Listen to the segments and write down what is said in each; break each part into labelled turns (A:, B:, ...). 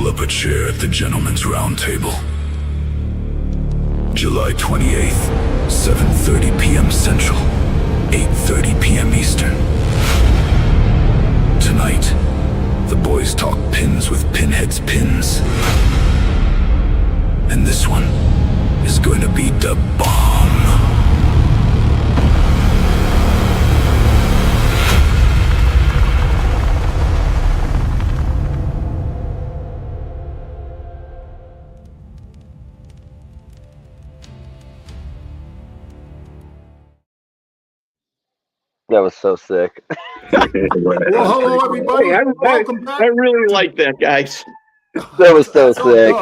A: pull up a chair at the Gentlemen's Roundtable. July 28th, 7:30 p.m. Central, 8:30 p.m. Eastern. Tonight, the boys talk pins with Pinheads Pins. And this one is going to be the bomb.
B: That was so sick.
C: Well, hello, everybody. Welcome back.
D: I really like that, guys.
B: That was so sick.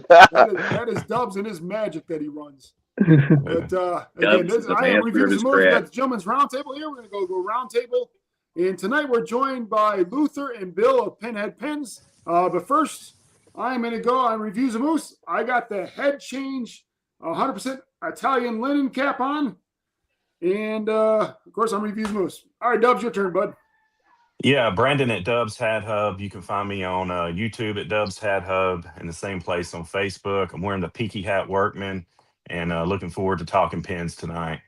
C: That is Dubs and his magic that he runs. But again, I am reviewing some movies. We got the Gentlemen's Roundtable here. We're going to go Roundtable. And tonight we're joined by Luther and Bill of Pinhead Pins. But first, I'm going to go on Reviews of Moose. I got the head change 100% Italian linen cap on. And, of course, I'm Reviews of Moose. All right, Dubs, your turn, bud.
E: Yeah, Brandon at Dubs Hat Hub. You can find me on YouTube at Dubs Hat Hub and the same place on Facebook. I'm wearing the Peaky Hat Workman and looking forward to talking pins tonight.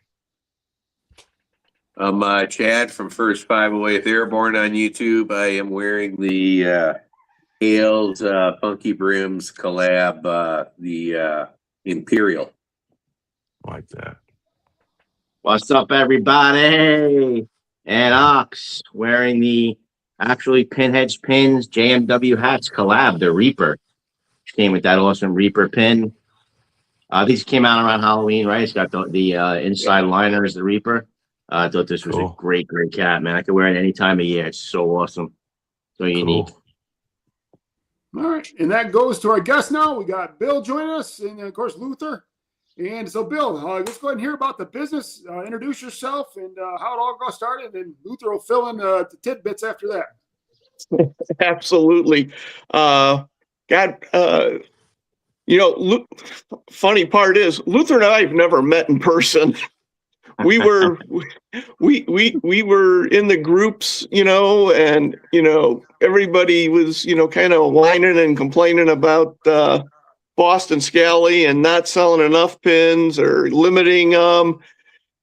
F: I'm Chad from First 508th Airborne on YouTube. I am wearing the Hales Funky Brims collab, the Imperial.
E: Like that.
G: What's up, everybody? And Ox wearing the actually Pinheads Pins JMW hats collab, the Reaper. Which came with that awesome Reaper pin. These came out around Halloween, right? It's got the inside liner is the Reaper. I thought this was a great cap, man. I could wear it any time of year. It's so awesome. So unique.
C: All right. And that goes to our guest now. We got Bill joining us and, of course, Luther. And so, Bill, let's go ahead and hear about the business. Introduce yourself and how it all got started. And Luther will fill in the tidbits after that.
D: Absolutely. Funny part is Luther and I have never met in person. We were we were in the groups, and everybody was kind of whining and complaining about Boston Scally and not selling enough pins or limiting them.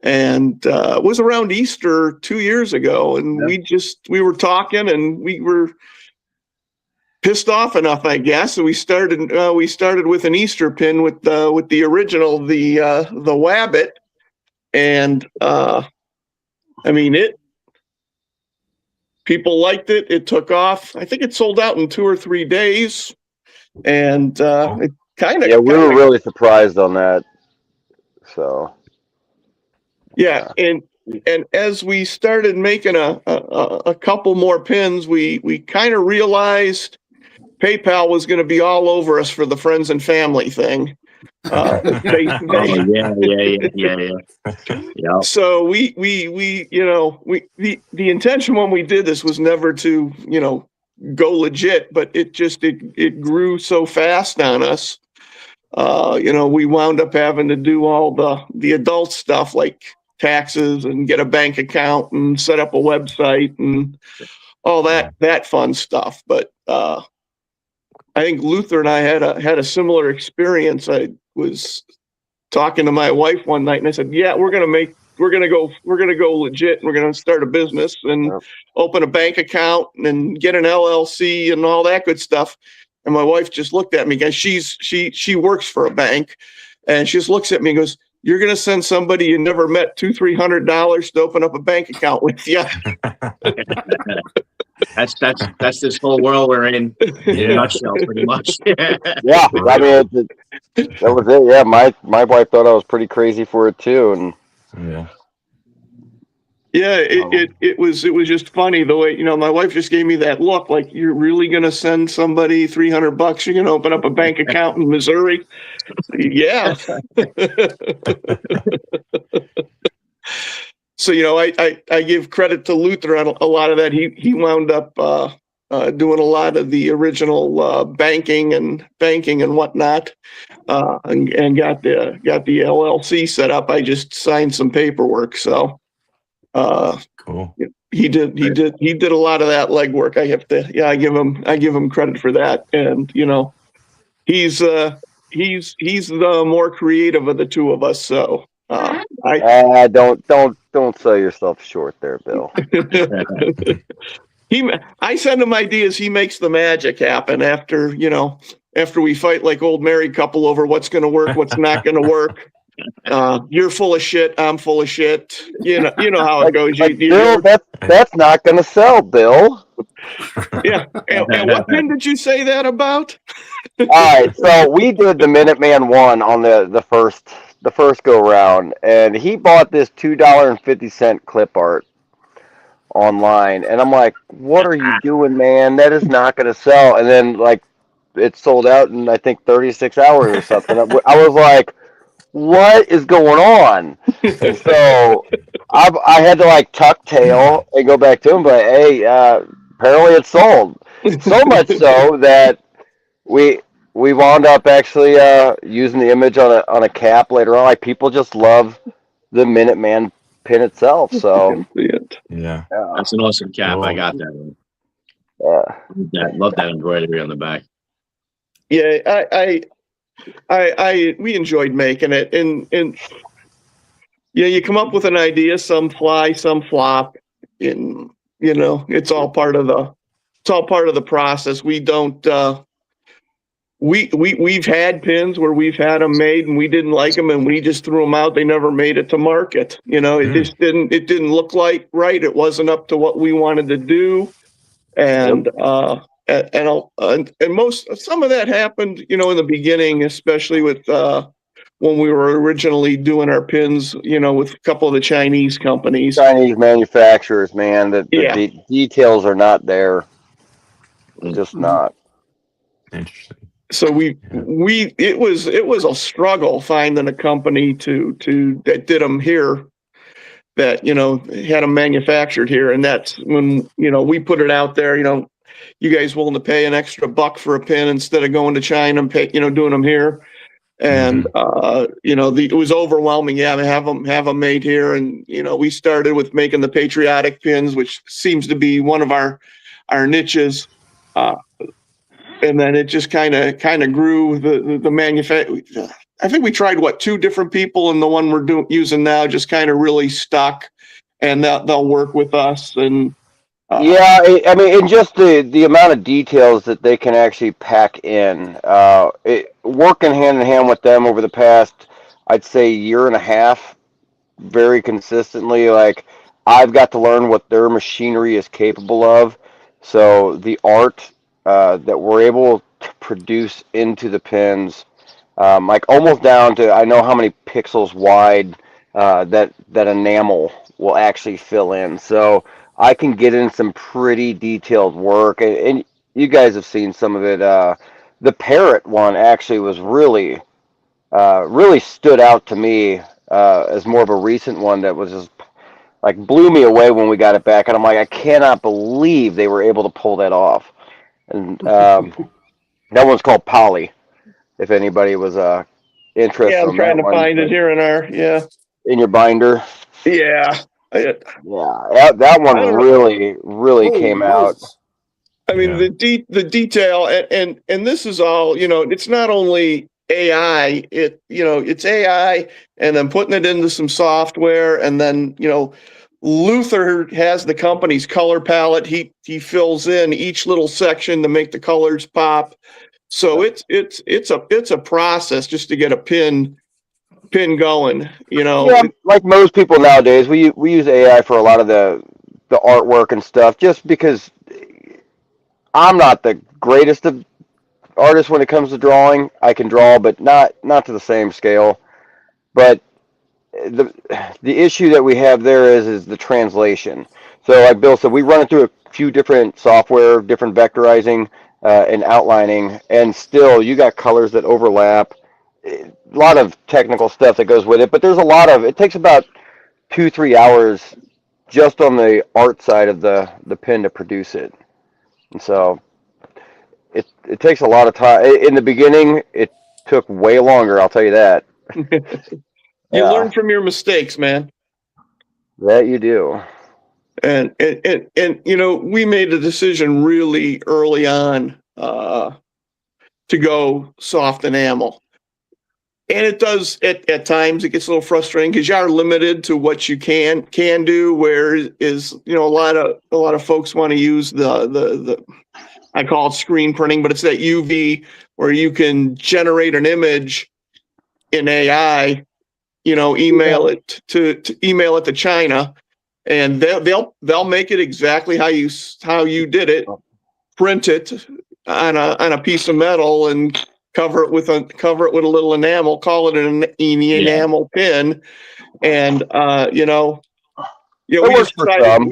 D: And it was around Easter 2 years ago, and we were talking, and we were pissed off enough, I guess. So we started with an Easter pin with the original, the Wabbit, and people liked it. It took off. I think it sold out in 2 or 3 days, and it we
B: were really surprised on that. So
D: yeah. And as we started making a couple more pins, we kind of realized PayPal was going to be all over us for the friends and family thing.
G: Yeah.
D: So the intention when we did this was never to go legit, but it grew so fast on us. We wound up having to do all the adult stuff like taxes and get a bank account and set up a website and all that fun stuff. But I think Luther and I had a similar experience. I was talking to my wife one night and I said, "Yeah, we're gonna go legit. We're gonna start a business and open a bank account and get an LLC and all that good stuff." And my wife just looked at me, guys. She works for a bank, and she just looks at me and goes, "You're gonna send somebody you never met $200-300 to open up a bank account with you?"
G: That's this whole world we're in a nutshell, pretty much.
B: Yeah, I mean, that was it. Yeah, my wife thought I was pretty crazy for it too, and
D: it was just funny the way my wife just gave me that look like, "You're really gonna send somebody $300? You're gonna open up a bank account in Missouri?" Yeah. So I give credit to Luther on a lot of that. He wound up doing a lot of the original banking and whatnot, and got the LLC set up. I just signed some paperwork. So
E: cool.
D: he did a lot of that legwork. I give him credit for that. And he's the more creative of the two of us. So
B: don't sell yourself short there, Bill.
D: I send him ideas. He makes the magic happen after we fight like old married couple over what's going to work, what's not going to work. You're full of shit. I'm full of shit. You know how it goes.
B: Bill, that's not going to sell, Bill.
D: Yeah. And what pin did you say that about?
B: All right. So we did the Minuteman one on the first go round, and he bought this $2.50 clip art online, and I'm like, "What are you doing, man? That is not going to sell." And then like it sold out in I think 36 hours or something. I was like, what is going on? And so I had to like tuck tail and go back to him, but hey, apparently it's sold. So much so that we wound up actually using the image on a cap later on. Like people just love the Minuteman pin itself. So
E: yeah,
G: that's an awesome cap.
E: Cool.
G: I got that one. Love that embroidery on the back.
D: Yeah, we enjoyed making it, and you come up with an idea, some fly, some flop, and it's all part of the process. We don't we've had pins where we've had them made and we didn't like them and we just threw them out. They never made it to market. It just didn't look like right. It wasn't up to what we wanted to do, and some of that happened, in the beginning, especially with when we were originally doing our pins, with a couple of the Chinese companies.
B: Chinese manufacturers, man, the details are not there. They're just not.
D: Interesting. So it was a struggle finding a company that did them here, that had them manufactured here, and that's when we put it out there. You guys willing to pay an extra $1 for a pin instead of going to China and doing them here? And it was overwhelming. Yeah, have them made here, and we started with making the patriotic pins, which seems to be one of our niches. And then it just kind of grew. The manufacturer. I think we tried 2 different people, and the one we're using now just kind of really stuck, and they'll work with us. And
B: I mean, and just the amount of details that they can actually pack in. Working hand in hand with them over the past, I'd say, year and a half, very consistently. Like I've got to learn what their machinery is capable of. So the art that we're able to produce into the pins, like almost down to I know how many pixels wide that enamel will actually fill in. So I can get in some pretty detailed work, and you guys have seen some of it. The parrot one actually was really stood out to me as more of a recent one that was just like blew me away when we got it back, and I'm like, I cannot believe they were able to pull that off. And that one's called Polly. If anybody was interested,
D: I'm trying to find it here
B: in your binder.
D: Yeah.
B: That one really came out.
D: I mean, the detail, and this is all, it's not only AI, it's AI, and then putting it into some software, and then, Luther has the company's color palette. He fills in each little section to make the colors pop. So it's a process just to get a pin going,
B: Yeah, like most people nowadays, we use AI for a lot of the artwork and stuff, just because I'm not the greatest of artists when it comes to drawing. I can draw, but not to the same scale. But the issue that we have there is the translation. So like Bill said, we run it through a few different software, different vectorizing and outlining, and still you got colors that overlap. A lot of technical stuff that goes with it, but there's it takes about 2-3 hours just on the art side of the pin to produce it. And so it takes a lot of time. In the beginning, it took way longer, I'll tell you that.
D: You learn from your mistakes, man.
B: That you do.
D: And we made a decision really early on to go soft enamel. And it does at times it gets a little frustrating because you are limited to what you can do. Where is a lot of folks want to use the I call it screen printing, but it's that UV where you can generate an image in AI, email it to China, and they'll make it exactly how you did it, print it on a piece of metal and cover it with a little enamel, call it an enamel pin, and we
B: works for
D: decided
B: some.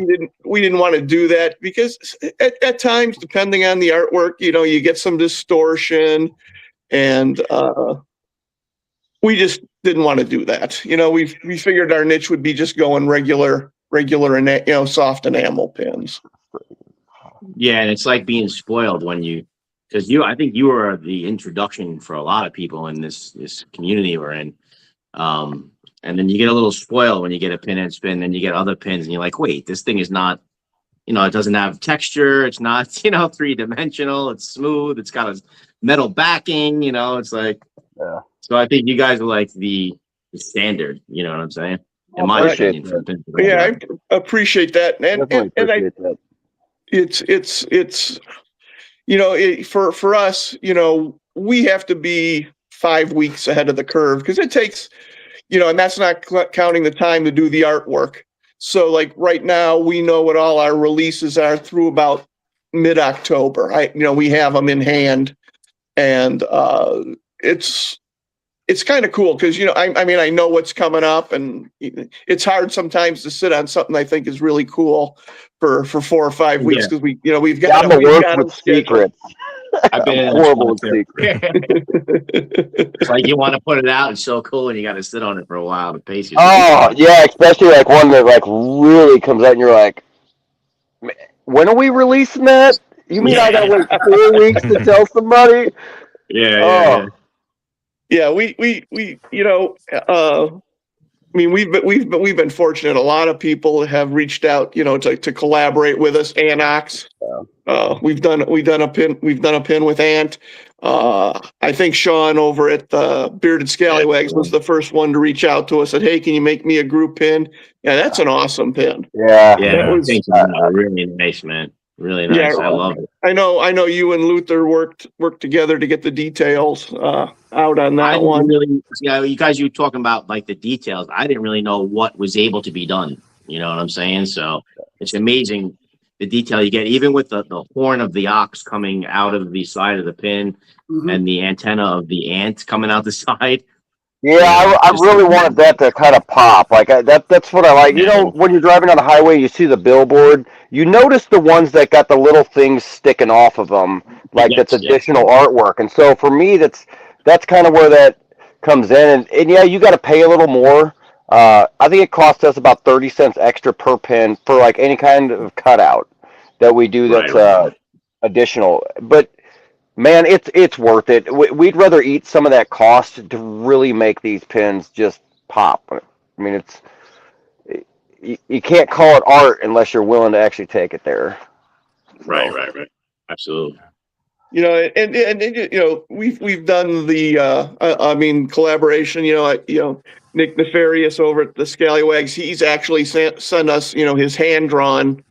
D: we didn't want to do that because at times, depending on the artwork, you get some distortion, and we just didn't want to do that. We figured our niche would be just going regular soft enamel pins.
G: Yeah, and it's like being spoiled when I think you were the introduction for a lot of people in this community we're in. And then you get a little spoiled when you get a Pinheads pin, then you get other pins, and you're like, wait, this thing is not, it doesn't have texture. It's not, 3-dimensional. It's smooth. It's got a metal backing. It's like,
B: Yeah.
G: So I think you guys are like the standard. You know what I'm saying? In my opinion, for pins.
D: Yeah, I appreciate that, and
B: Appreciate that.
D: It's for us, we have to be 5 weeks ahead of the curve because it takes, and that's not counting the time to do the artwork. So like right now, we know what all our releases are through about mid-October. We have them in hand, and it's kind of cool because I know what's coming up, and it's hard sometimes to sit on something I think is really cool for 4 or 5 weeks because we've got
B: to work with secrets.
G: I've been
B: horrible with secrets.
G: It's like you want to put it out. It's so cool, and you got to sit on it for a while to pace yourself.
B: Oh yeah, especially like one that like really comes out, and you're like, when are we releasing that? You mean I gotta wait 4 weeks to tell somebody?
G: Yeah.
D: Yeah, we've been fortunate. A lot of people have reached out, to collaborate with us. Anox, we've done a pin with Ant. I think Sean over at the Bearded Scallywags was the first one to reach out to us. Said, "Hey, can you make me a group pin?" Yeah, that's an awesome pin.
B: Yeah,
G: that was really nice, man. Really nice. Yeah, I love it.
D: I know you and Luther worked together to get the details out on that one.
G: Really, you guys, you were talking about like the details. I didn't really know what was able to be done. You know what I'm saying? So it's amazing the detail you get, even with the horn of the ox coming out of the side of the pin, and the antenna of the ant coming out the side.
B: Yeah, I really wanted that to kind of pop. Like that's what I like. When you're driving on the highway, you see the billboard. You notice the ones that got the little things sticking off of them, like that's additional artwork. And so for me, that's kind of where that comes in. And yeah, you got to pay a little more. I think it costs us about 30 cents extra per pin for like any kind of cutout that we do that's additional. But man, it's worth it. We'd rather eat some of that cost to really make these pins just pop. I mean, you can't call it art unless you're willing to actually take it there.
G: Right. Absolutely.
D: And we've done the collaboration. Nick Nefarious over at the Scallywags, he's actually sent us his hand drawn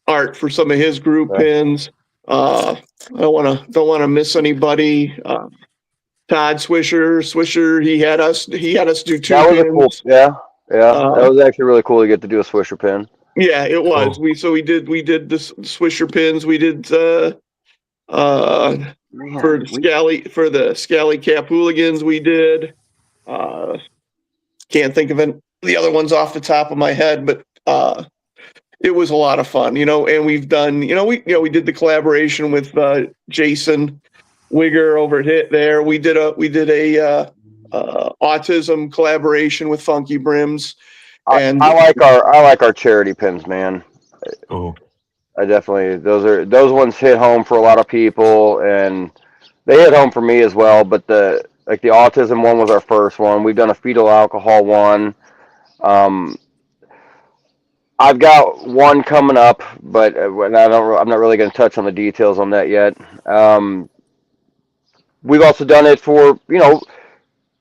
D: art for some of his group pins. I don't want to miss anybody. Todd Swisher, he had us do 2 pins.
B: Cool. Yeah. That was actually really cool to get to do a Swisher pin.
D: Yeah, it was. Cool. We did the Swisher pins. We did for the Scally Cap Hooligans. We did. Can't think of the other ones off the top of my head, but it was a lot of fun, and we've done, we did the collaboration with Jason Wigger over at Hit there. We did a autism collaboration with Funky Brims. And
B: I like our charity pins, man.
E: Oh,
B: I definitely, those ones hit home for a lot of people, and they hit home for me as well. But the autism one was our first one. We've done a fetal alcohol one. I've got one coming up, but I'm not really going to touch on the details on that yet. We've also done it for,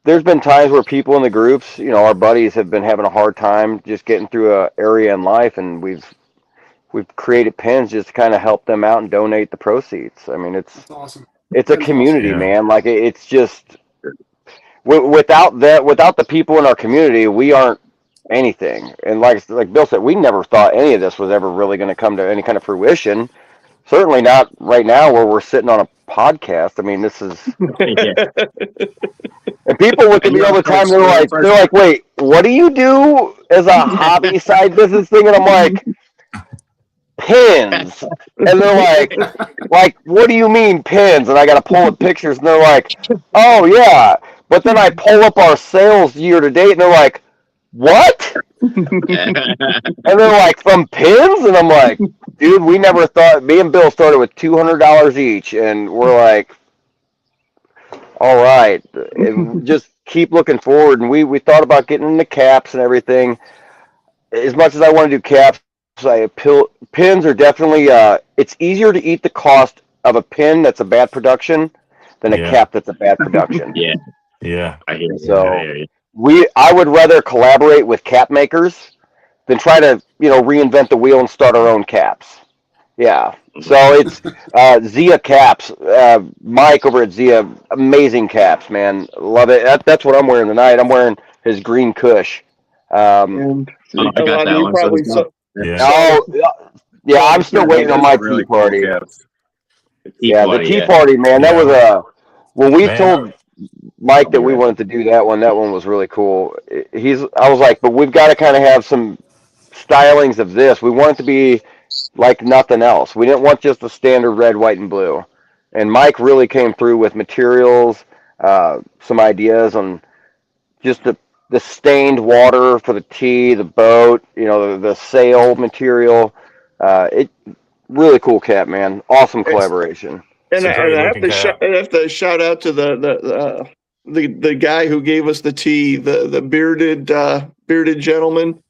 B: there's been times where people in the groups, our buddies have been having a hard time just getting through a area in life, and we've created pins just to kind of help them out and donate the proceeds. I mean,
C: That's awesome.
B: It's a community,
E: awesome.
B: man. Like it's just without the people in our community, we aren't anything. And like Bill said, we never thought any of this was ever really going to come to any kind of fruition. Certainly not right now where we're sitting on a podcast. I mean, this is. And people look at me all the time. They're like, wait, what do you do as a hobby side business thing? And I'm like, pins. And they're like, what do you mean pins? And I got to pull up pictures, and they're like, oh yeah. But then I pull up our sales year to date, and they're like, what? And they're like, from pins? And I'm like, dude, we never thought. Me and Bill started with $200 each, and we're like, all right, and just keep looking forward. And we thought about getting into caps and everything. As much as I want to do caps, pins are definitely. It's easier to eat the cost of a pin that's a bad production than a cap that's a bad production.
G: Yeah, I hear you.
B: So
G: I hear you.
B: I would rather collaborate with cap makers than try to reinvent the wheel and start our own caps. Yeah. So it's Zia Caps. Mike over at Zia, amazing caps, man. Love it. That's what I'm wearing tonight. I'm wearing his green Kush.
D: And
G: I got that one.
D: probably
B: Yeah, I'm still waiting on my tea party. The tea party, man. That was when we told Mike that we wanted to do that one was really cool. I was like, but we've got to kind of have some stylings of this. We want it to be like nothing else. We didn't want just the standard red, white, and blue. And Mike really came through with materials, some ideas on just the stained water for the tea, the boat, the sail material. It really cool cap, man. Awesome collaboration.
D: And I have to shout out to the guy who gave us the tea, the bearded gentleman.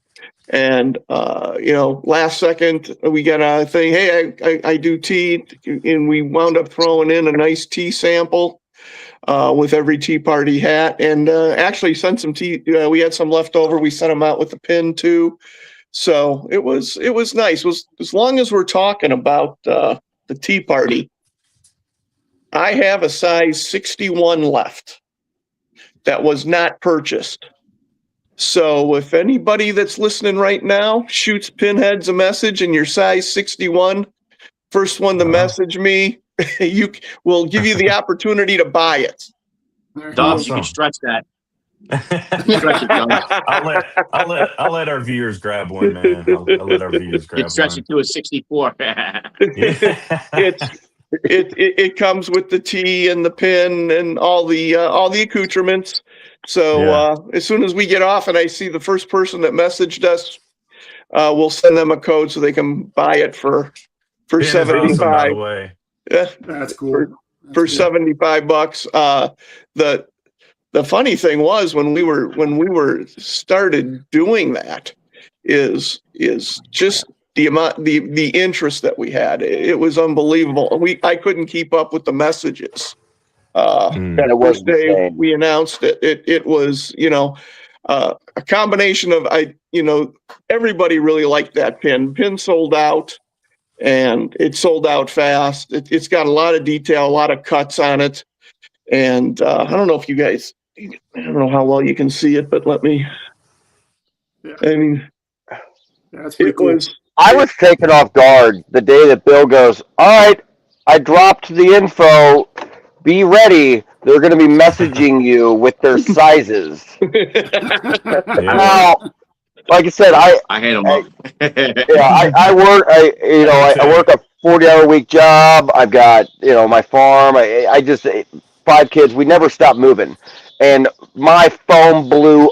D: And last second we got a thing. Hey, I do tea, and we wound up throwing in a nice tea sample with every tea party hat, and actually sent some tea. We had some left over. We sent them out with the pin too. So it was nice. As long as we're talking about the tea party, I have a size 61 left that was not purchased. So if anybody that's listening right now shoots Pinheads a message in your size 61, first one to message me, we'll give you the opportunity to buy it.
G: Dobbs, you can stretch that.
E: I'll let our viewers grab one, man. I'll let our viewers grab one.
G: Stretch it to a 64.
D: It comes with the tee and the pin and all the accoutrements. So as soon as we get off and I see the first person that messaged us, we'll send them a code so they can buy it for $75.
E: Awesome, by the way.
D: Yeah,
C: that's cool.
D: For $75. The funny thing was when we were started doing that is just the amount the interest that we had. It was unbelievable. I couldn't keep up with the messages. That first day we announced it. It was a combination of everybody really liked that pin. Pin sold out, and it sold out fast. It's got a lot of detail, a lot of cuts on it, and I don't know if you guys. I don't know how well you can see it, but let me.
C: Yeah.
D: I mean,
C: that's pretty cool.
B: I was taken off guard the day that Bill goes, all right, I dropped the info. Be ready. They're going to be messaging you with their sizes. Now, like I said, I
G: hate them up.
B: I work a 40-hour week job. I've got, my farm. I just 5 kids. We never stop moving. And my phone blew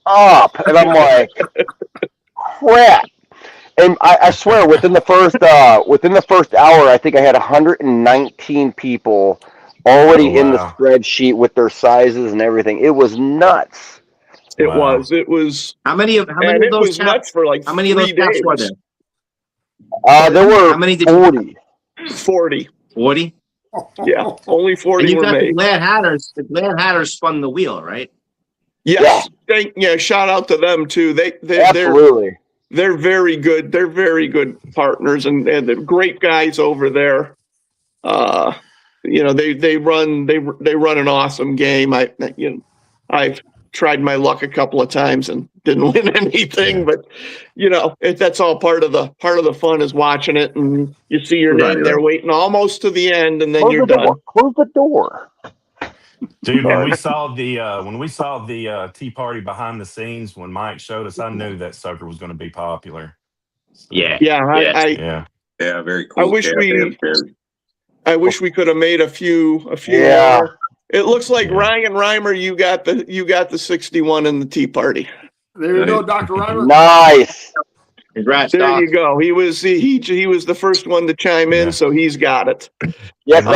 B: up. And I'm like, crap. And I swear, within the first hour, I think I had 119 people already in the spreadsheet with their sizes and everything. It was nuts.
D: It
E: Wow.
D: was.
G: How many of
D: It
G: those
D: was
G: caps?
D: nuts for like
G: How many of those
D: 3
G: caps were
D: days.
G: there?
B: There were
G: How many did you
B: 40.
D: 40.
G: 40?
D: Yeah, only
G: And
D: 40
G: you
D: were
G: got the
D: made.
G: Glad Hatters. The Glad Hatters spun the wheel, right?
D: Yes. Shout out to them too. They're
B: Absolutely.
D: very good. They're very good partners and they're great guys over there. They run an awesome game. I've tried my luck a couple of times and didn't win anything, but that's all part of the fun is watching it, and you see your name there waiting almost to the end, and then you're done.
B: Close the door.
E: Dude, when we saw the tea party behind the scenes, when Mike showed us, I knew that sucker was going to be popular. So,
G: Yeah.
E: yeah.
F: Yeah, very cool.
D: I wish we could have made a few
B: Yeah.
D: more. It looks like
E: Yeah.
D: Ryan Reimer, you got the 61 in the tea party.
C: There you go, Dr. Reimer.
B: Nice.
G: Congrats,
D: There
G: Doc.
D: you go. He was the first one to chime in,
E: Yeah.
D: so he's got it.
B: Yeah,
E: And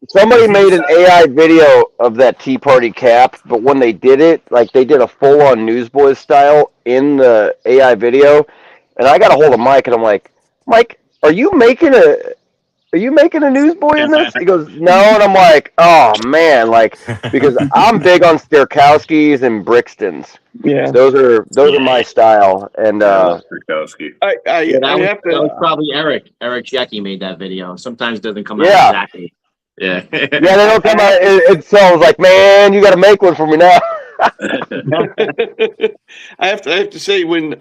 B: somebody made an AI video of that Tea Party cap, but when they did it, like they did a full-on Newsboys style in the AI video, and I got a hold of Mike, and I'm like, Mike, are you making a newsboy in this? He goes, no, and I'm like, oh man, like because I'm big on Sterkowskis and Brixtons.
D: Yeah.
B: Those are my style, and
F: I love Kurkowski.
D: I have
G: That was
D: to.
G: probably Eric. Eric Shecky made that video. Sometimes it doesn't come out
B: Yeah.
G: exactly. Yeah.
B: Yeah, they don't come out. It sells like, man, you got to make one for me now.
D: I have to say when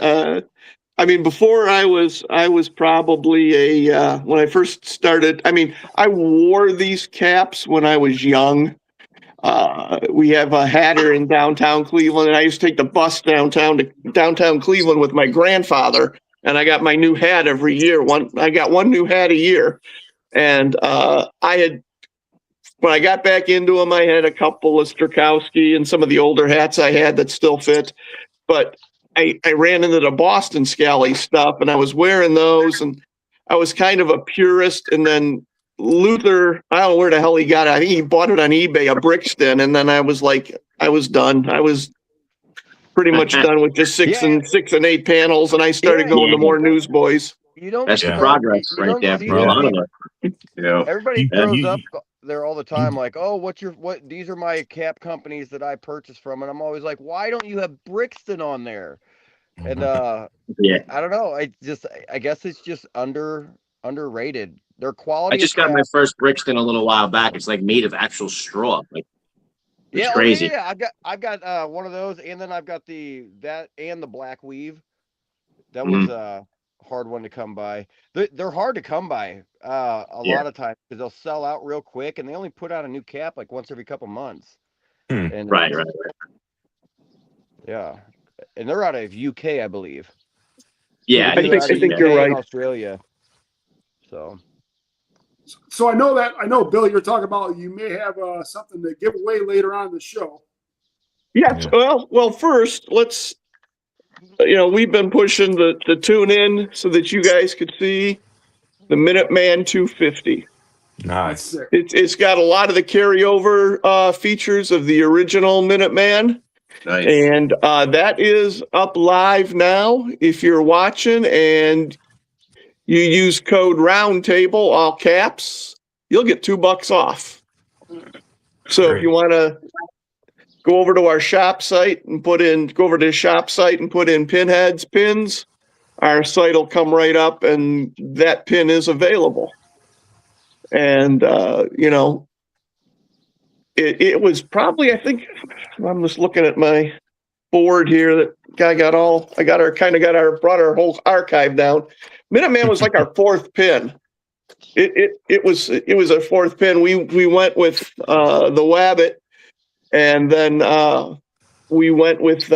D: before I was probably when I first started. I wore these caps when I was young. We have a hatter in downtown Cleveland, and I used to take the bus downtown Cleveland with my grandfather, and I got my new hat every year. I got one new hat a year, and when I got back into them, I had a couple of Sterkowski and some of the older hats I had that still fit, but I ran into the Boston Scally stuff, and I was wearing those, and I was kind of a purist, and then Luther, I don't know where the hell he got it. I think he bought it on eBay, a Brixton, and then I was done. I was pretty much done with just 6 and 8 panels, and I started going to more Newsboys.
G: That's the progress right there for a lot of us.
F: Yeah.
B: Everybody throws up there all the time, like, oh, these are my cap companies that I purchased from, and I'm always like, why don't you have Brixton on there? And
G: Yeah.
B: I don't know. I guess it's just underrated. Their quality.
G: I just got my first Brixton a little while back. It's like made of actual straw. Like, it's crazy.
B: Yeah. I've got one of those, and then I've got that and the black weave. That was a hard one to come by. They're hard to come by a lot of times because they'll sell out real quick, and they only put out a new cap like once every couple months. And
G: Right.
B: Yeah, and they're out of UK, I believe.
G: Yeah,
D: I think you're right.
B: Australia.
C: So I know, Bill, you're talking about you may have something to give away later on in the show.
D: Yes. Well, first, let's, we've been pushing the tune in so that you guys could see the Minuteman 250.
E: Nice.
D: It's got a lot of the carryover features of the original Minuteman.
F: Nice.
D: And that is up live now. If you're watching and you use code Roundtable, all caps, you'll get $2 off. So
E: Great.
D: if you want to go over to our shop site and put in Pinheads Pins, our site will come right up and that pin is available. And, it was probably, I think, I'm just looking at my board here that brought our whole archive down. Minuteman was like our fourth pin. It was a fourth pin. We went with the Wabbit, and then we went with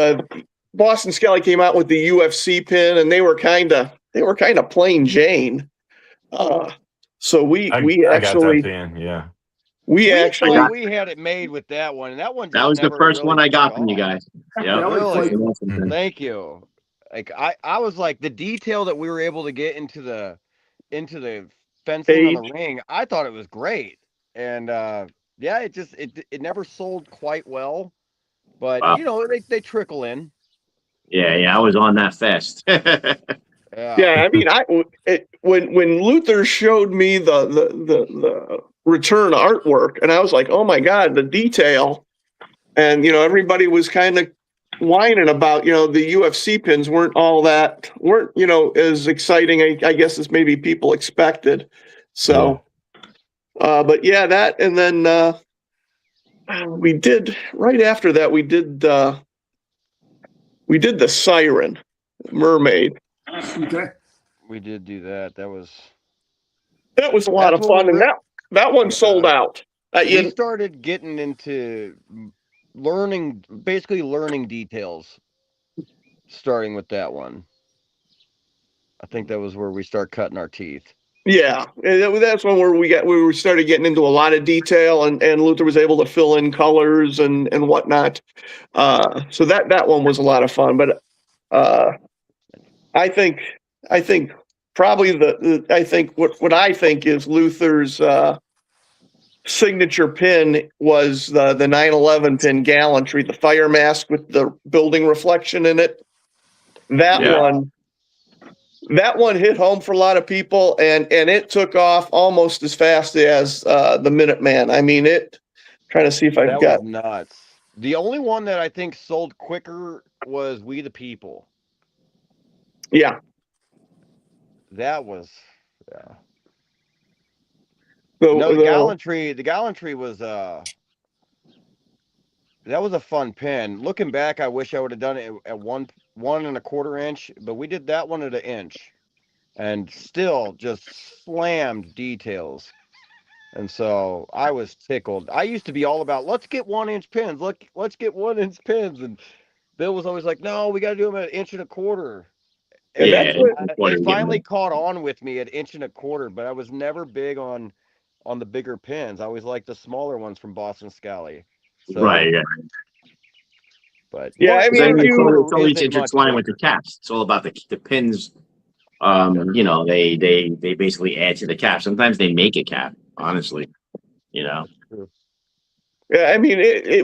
D: Boston Scally came out with the UFC pin, and they were kind of plain Jane. So we actually
E: got that pin, yeah.
D: We
B: had it made with that one, and that one.
G: That was the first one I got from you guys. Yeah,
B: really? Thank you. Like I was like the detail that we were able to get into the fencing on the ring. I thought it was great, and it never sold quite well. but
G: Wow.
B: they trickle in.
G: Yeah, I was on that fest.
D: Yeah, I mean, when Luther showed me the return artwork, and I was like, oh my God, the detail, and everybody was kind of whining about the UFC pins weren't as exciting, I guess, as maybe people expected. So, but yeah, that, and then we did right after that we did the Siren Mermaid.
C: Okay.
B: We did do that. That was
D: A lot of fun, and that one sold out.
B: We started getting into basically learning details, starting with that one. I think that was where we start cutting our teeth.
D: Yeah, that's one where we started getting into a lot of detail, and Luther was able to fill in colors and whatnot. So that one was a lot of fun. But I think probably what I think is Luther's signature pin was the 9/11 pin Gallantry, the fire mask with the building reflection in it. That one hit home for a lot of people, and it took off almost as fast as the Minuteman. I mean, trying to see if I've got.
B: That was nuts. The only one that I think sold quicker was We the People.
D: Yeah.
B: That was, yeah.
D: The
B: Gallantry was that was a fun pin. Looking back, I wish I would have done it at 1.25 inch, but we did that one at 1 inch, and still just slammed details. And so I was tickled. I used to be all about, let's get 1 inch pins. Let's get 1 inch pins. And Bill was always like, no, we got to do them at 1.25 inch. And it finally caught on with me at 1.25 inch, but I was never big on the bigger pins. I always liked the smaller ones from Boston Scally. So,
G: right. Yeah.
B: But
D: yeah, I mean,
G: it's always intertwined with the caps. It's all about the pins. They basically add to the cap. Sometimes they make a cap. Honestly,
D: Yeah, I mean,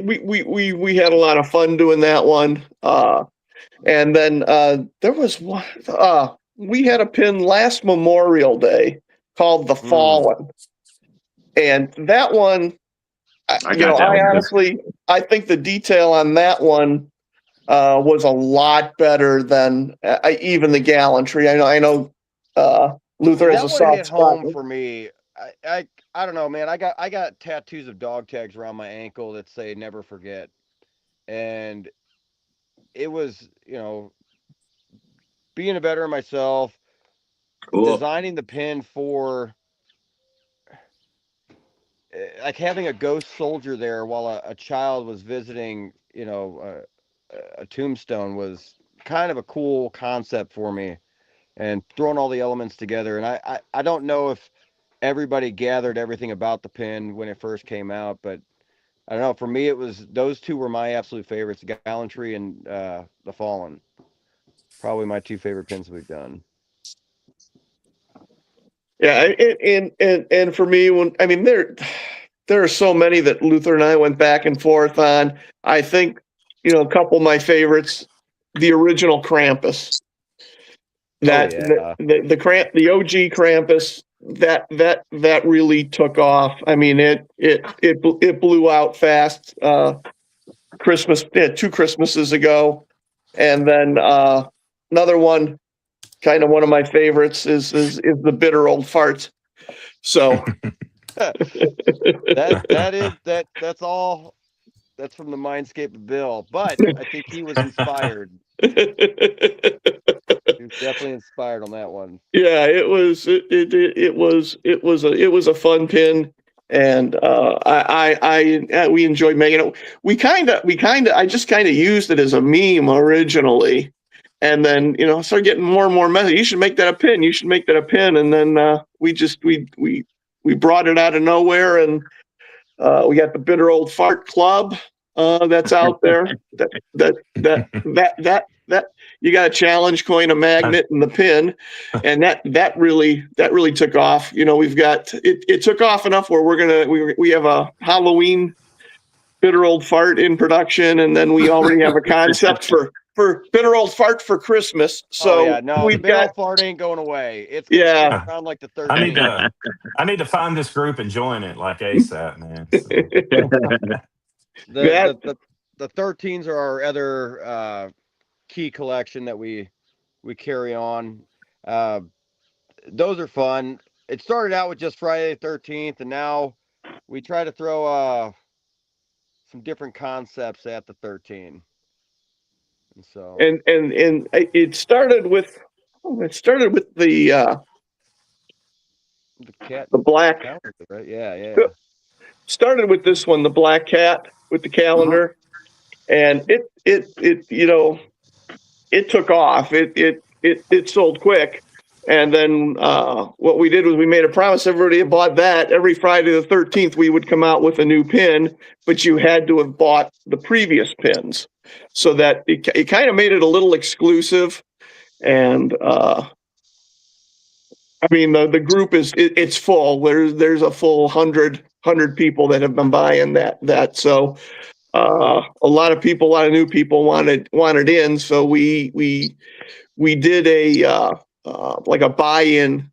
D: we had a lot of fun doing that one. And then there was one. We had a pin last Memorial Day called the Fallen, and that one, I think the detail on that one was a lot better than even the Gallantry. I know Luther has a soft spot
B: home for me. I don't know, man. I got tattoos of dog tags around my ankle that say "Never Forget," and it was, being a veteran myself, designing the pin for like having a ghost soldier there while a child was visiting, a tombstone was kind of a cool concept for me, and throwing all the elements together. And I don't know if everybody gathered everything about the pin when it first came out, but I don't know. For me, those two were my absolute favorites: Gallantry and the Fallen. Probably my two favorite pins we've done.
D: Yeah, and for me, there are so many that Luther and I went back and forth on. I think a couple of my favorites, the original Krampus. The OG Krampus, that really took off. I mean, it blew out fast. Christmas, 2 Christmases ago, and then another one, kind of one of my favorites is the Bitter Old Fart. So
B: that's all. That's from the Mindscape of Bill, but I think he was inspired. He was definitely inspired on that one.
D: Yeah, it was a fun pin, and we enjoyed making it. I just kind of used it as a meme originally, and then started getting more and more messages. You should make that a pin. You should make that a pin. And then we brought it out of nowhere, and we got the Bitter Old Fart Club that's out there. That you got a challenge, coin a magnet, and the pin, and that really took off. We've got it took off enough where we have a Halloween Bitter Old Fart in production, and then we already have a concept for Bitter Old Fart for Christmas. So
B: yeah, no, the
D: we've
B: bitter
D: got
B: old fart ain't going away. It's
D: yeah.
B: gonna around like the
E: I need
B: 13th.
E: I need to find this group and join it like ASAP, man. So,
B: The 13s are our other key collection that we carry on. Those are fun. It started out with just Friday the 13th, and now we try to throw some different concepts at the 13. And so
D: and it started with the
B: cat,
D: the black.
B: calendar, right? Yeah.
D: Started with this one, the black cat with the calendar, and it it took off. It sold quick. And then what we did was we made a promise. Everybody that bought that, every Friday the 13th, we would come out with a new pin, but you had to have bought the previous pins. So that it kind of made it a little exclusive. And I mean, the group it's full. There's a full 100 people that have been buying that. So a lot of new people wanted in. So we did a like a buy-in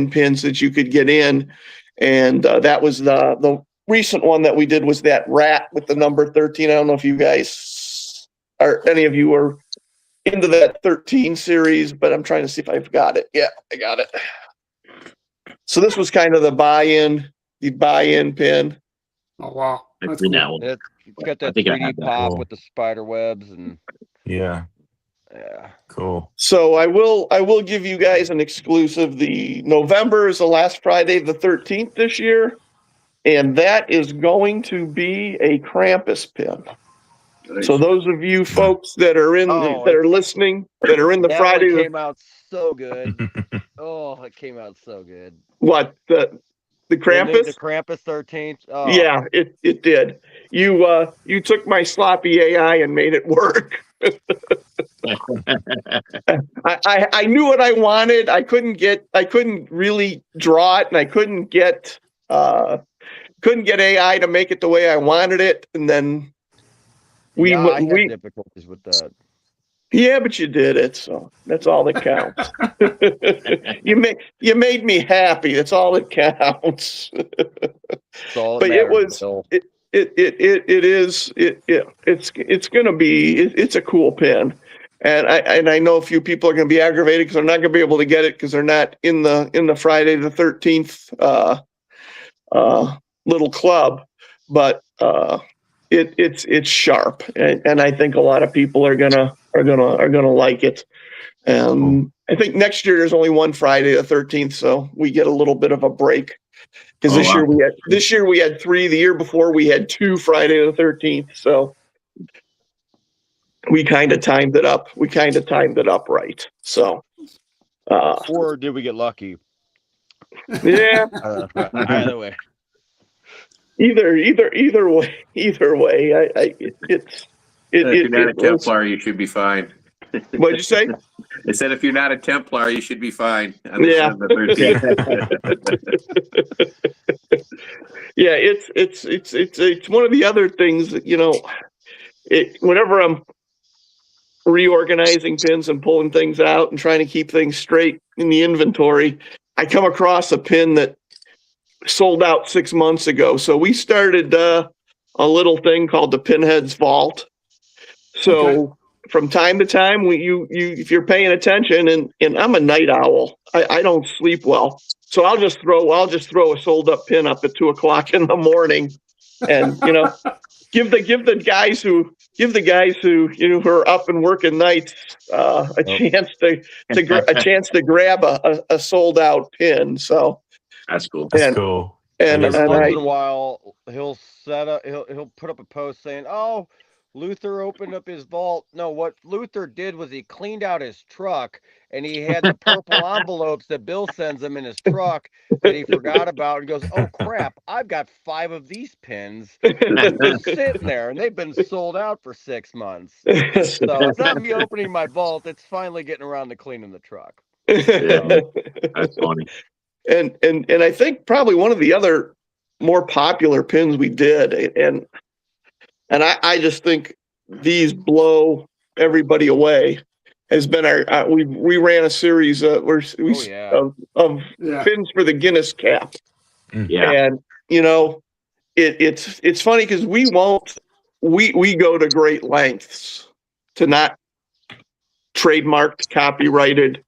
D: pins that you could get in, and that was the recent one that we did was that rat with the number 13. I don't know if you guys any of you are into that 13 series, but I'm trying to see if I've got it. Yeah, I got it. So this was kind of the buy-in pin.
C: Oh wow, that's
G: It's
C: cool.
B: Got that
G: I think I
B: 3D
G: have that.
B: pop
E: Cool.
B: with the spider webs and
E: yeah,
B: yeah.
E: cool.
D: So I will give you guys an exclusive. The November is the last Friday, the 13th this year, and that is going to be a Krampus pin.
F: Nice.
D: So those of you folks that are listening, that are in the
B: That
D: Friday,
B: one came out so good. Oh, it came out so good.
D: what the Krampus?
B: The Krampus 13th. Oh.
D: Yeah, it did. You took my sloppy AI and made it work. I knew what I wanted. I couldn't really draw it, and I couldn't get AI to make it the way I wanted it. And then I had
B: difficulties with that.
D: Yeah, but you did it, so that's all that counts. you made me happy. That's all that counts. But it's a cool pin. And I know a few people are going to be aggravated because they're not going to be able to get it because they're not in the Friday the 13th little club, but it's sharp, and I think a lot of people are gonna like it. I think next year there's only one Friday the 13th, so we get a little bit of a break because this year we had 3. The year before we had 2 Friday the 13th, so we kind of timed it up. Right. So,
B: or did we get lucky?
D: Yeah.
B: Either way.
F: Either way. If you're not a Templar, you should be fine.
D: What'd you say?
F: I said if you're not a Templar, you should be fine.
D: Yeah. Yeah, it's one of the other things that, whenever I'm reorganizing pins and pulling things out and trying to keep things straight in the inventory, I come across a pin that sold out 6 months ago. So we started a little thing called the Pinheads Vault. So from time to time, if you're paying attention, and I'm a night owl, I don't sleep well, so I'll just throw a sold up pin up at 2:00 in the morning, and give the guys who who are up and working nights a chance to grab a sold out pin. So
G: that's cool.
E: That's cool.
B: And every once in a while, he'll put up a post saying, "Oh, Luther opened up his vault." No, what Luther did was he cleaned out his truck, and he had the purple envelopes that Bill sends him in his truck that he forgot about, and goes, "Oh crap, I've got 5 of these pins just sitting there, and they've been sold out for 6 months." So it's not me opening my vault; it's finally getting around to cleaning the truck.
G: Yeah, that's funny.
D: And I think probably one of the other more popular pins we did, and And I just think these blow everybody away. Has been our we ran a series of
C: Yeah.
D: pins for the Guinness cap,
G: Yeah.
D: and it's funny because we go to great lengths to not trademarked, copyrighted.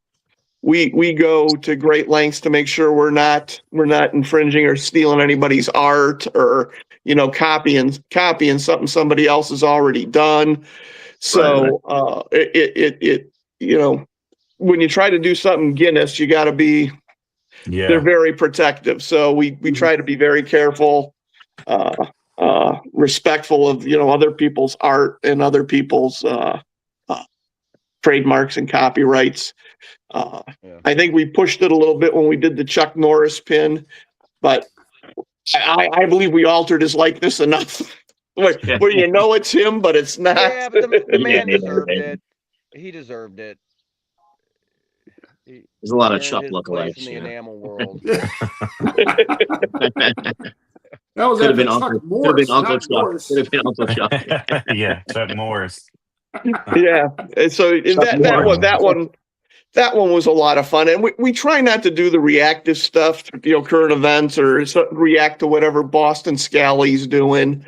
D: We go to great lengths to make sure we're not infringing or stealing anybody's art or copying something somebody else has already done. So when you try to do something Guinness, you got to be.
E: Yeah.
D: They're very protective. So we try to be very careful, respectful of other people's art and other people's trademarks and copyrights. I think we pushed it a little bit when we did the Chuck Norris pin, but I believe we altered his likeness enough where it's him, but it's not.
B: Yeah, but the man deserved it. He deserved it.
G: There's a lot of
B: Earned
G: Chuck
B: his
G: lookalikes.
B: place in the enamel world.
C: That was
G: Could have been
C: Chuck
G: Uncle.
C: Morris,
G: Could have been Uncle
C: not
G: Chuck.
C: Morris.
G: Could have been Uncle Chuck.
E: Yeah, Chuck Morris.
D: Yeah, and so that one was a lot of fun, and we try not to do the reactive stuff, current events or react to whatever Boston Scally's doing.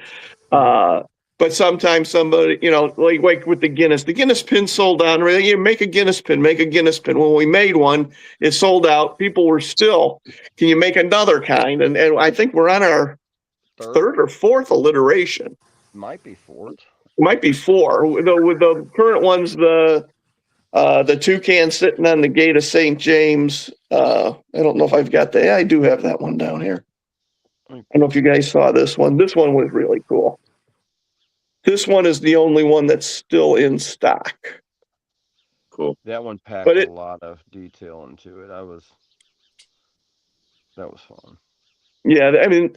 D: But sometimes somebody, like with the Guinness pin sold out. Right? Make a Guinness pin. When we made one, it sold out. People were still, can you make another kind? And I think we're on our third or fourth alliteration.
B: Might be fourth.
D: Might be four. With the current ones, the toucan sitting on the gate of St. James. I don't know if I've got that. Yeah, I do have that one down here. I don't know if you guys saw this one. This one was really cool. This one is the only one that's still in stock.
G: Cool.
B: That one packed a lot of detail into it. That was fun.
D: Yeah, I mean,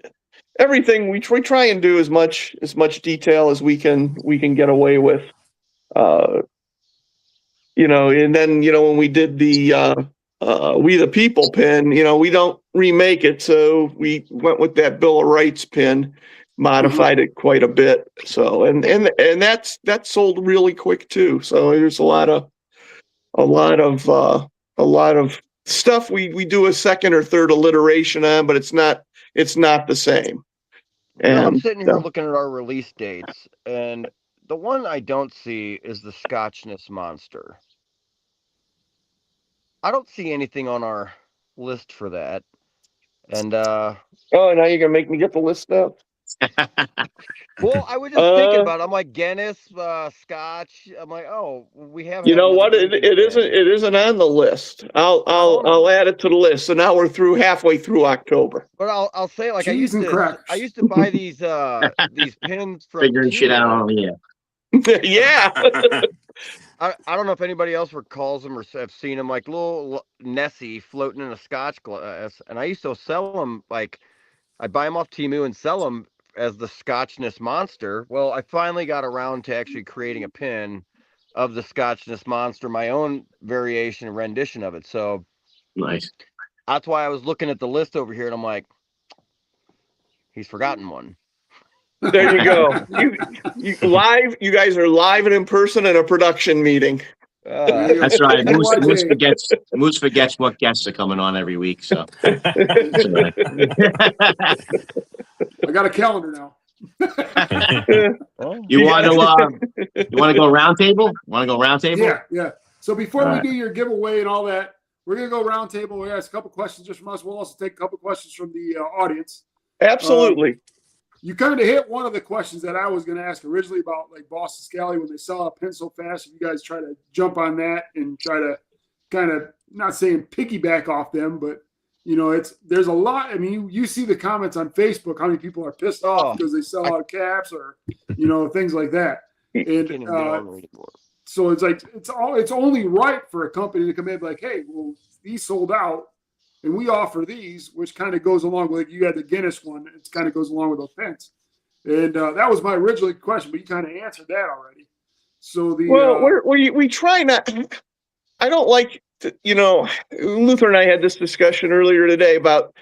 D: everything we try and do as much detail as we can get away with. And then when we did the We the People pin, we don't remake it, so we went with that Bill of Rights pin. Modified it quite a bit, so and that sold really quick too. So there's a lot of stuff we do a second or third alliteration on, but it's not the same. And
B: I'm sitting here looking at our release dates, and the one I don't see is the Scotchness Monster. I don't see anything on our list for that, and
D: now you're gonna make me get the list up.
B: Well, I was just thinking about it. I'm like Guinness, Scotch. I'm like, oh, we have.
D: You know what? It isn't on the list. I'll add it to the list. So now we're halfway through October.
B: But I'll say, like,
C: Cheese and crackers.
B: I used to buy these pins from
G: figuring shit out. Yeah.
D: Yeah.
B: I don't know if anybody else recalls them or have seen them, like little Nessie floating in a Scotch glass, and I used to sell them like. I'd buy them off Temu and sell them as the Scotchness Monster. Well, I finally got around to actually creating a pin of the Scotchness Monster, my own variation and rendition of it. So
G: nice.
B: That's why I was looking at the list over here, and I'm like, he's forgotten one.
D: There you go. You live. You guys are live and in person at a production meeting.
G: That's right. Moose forgets what guests are coming on every week. So
C: I got a calendar now.
G: You want to go roundtable?
C: Yeah. So before we do your giveaway and all that, we're gonna go roundtable. We ask a couple questions just from us. We'll also take a couple questions from the audience.
D: Absolutely.
C: You kind of hit one of the questions that I was going to ask originally about, like Boston Scally, when they sell a pin so fast. If you guys try to jump on that and try to kind of, not saying piggyback off them, but there's a lot. I mean, you see the comments on Facebook, how many people are pissed off because they sell out caps or things like that. And so it's like it's only right for a company to come in like, hey, well, these sold out. And we offer these, which kind of goes along with, you had the Guinness one. It kind of goes along with those pins. And that was my original question, but you kind of answered that already. So
D: we try not. I don't like to, Luther and I had this discussion earlier today about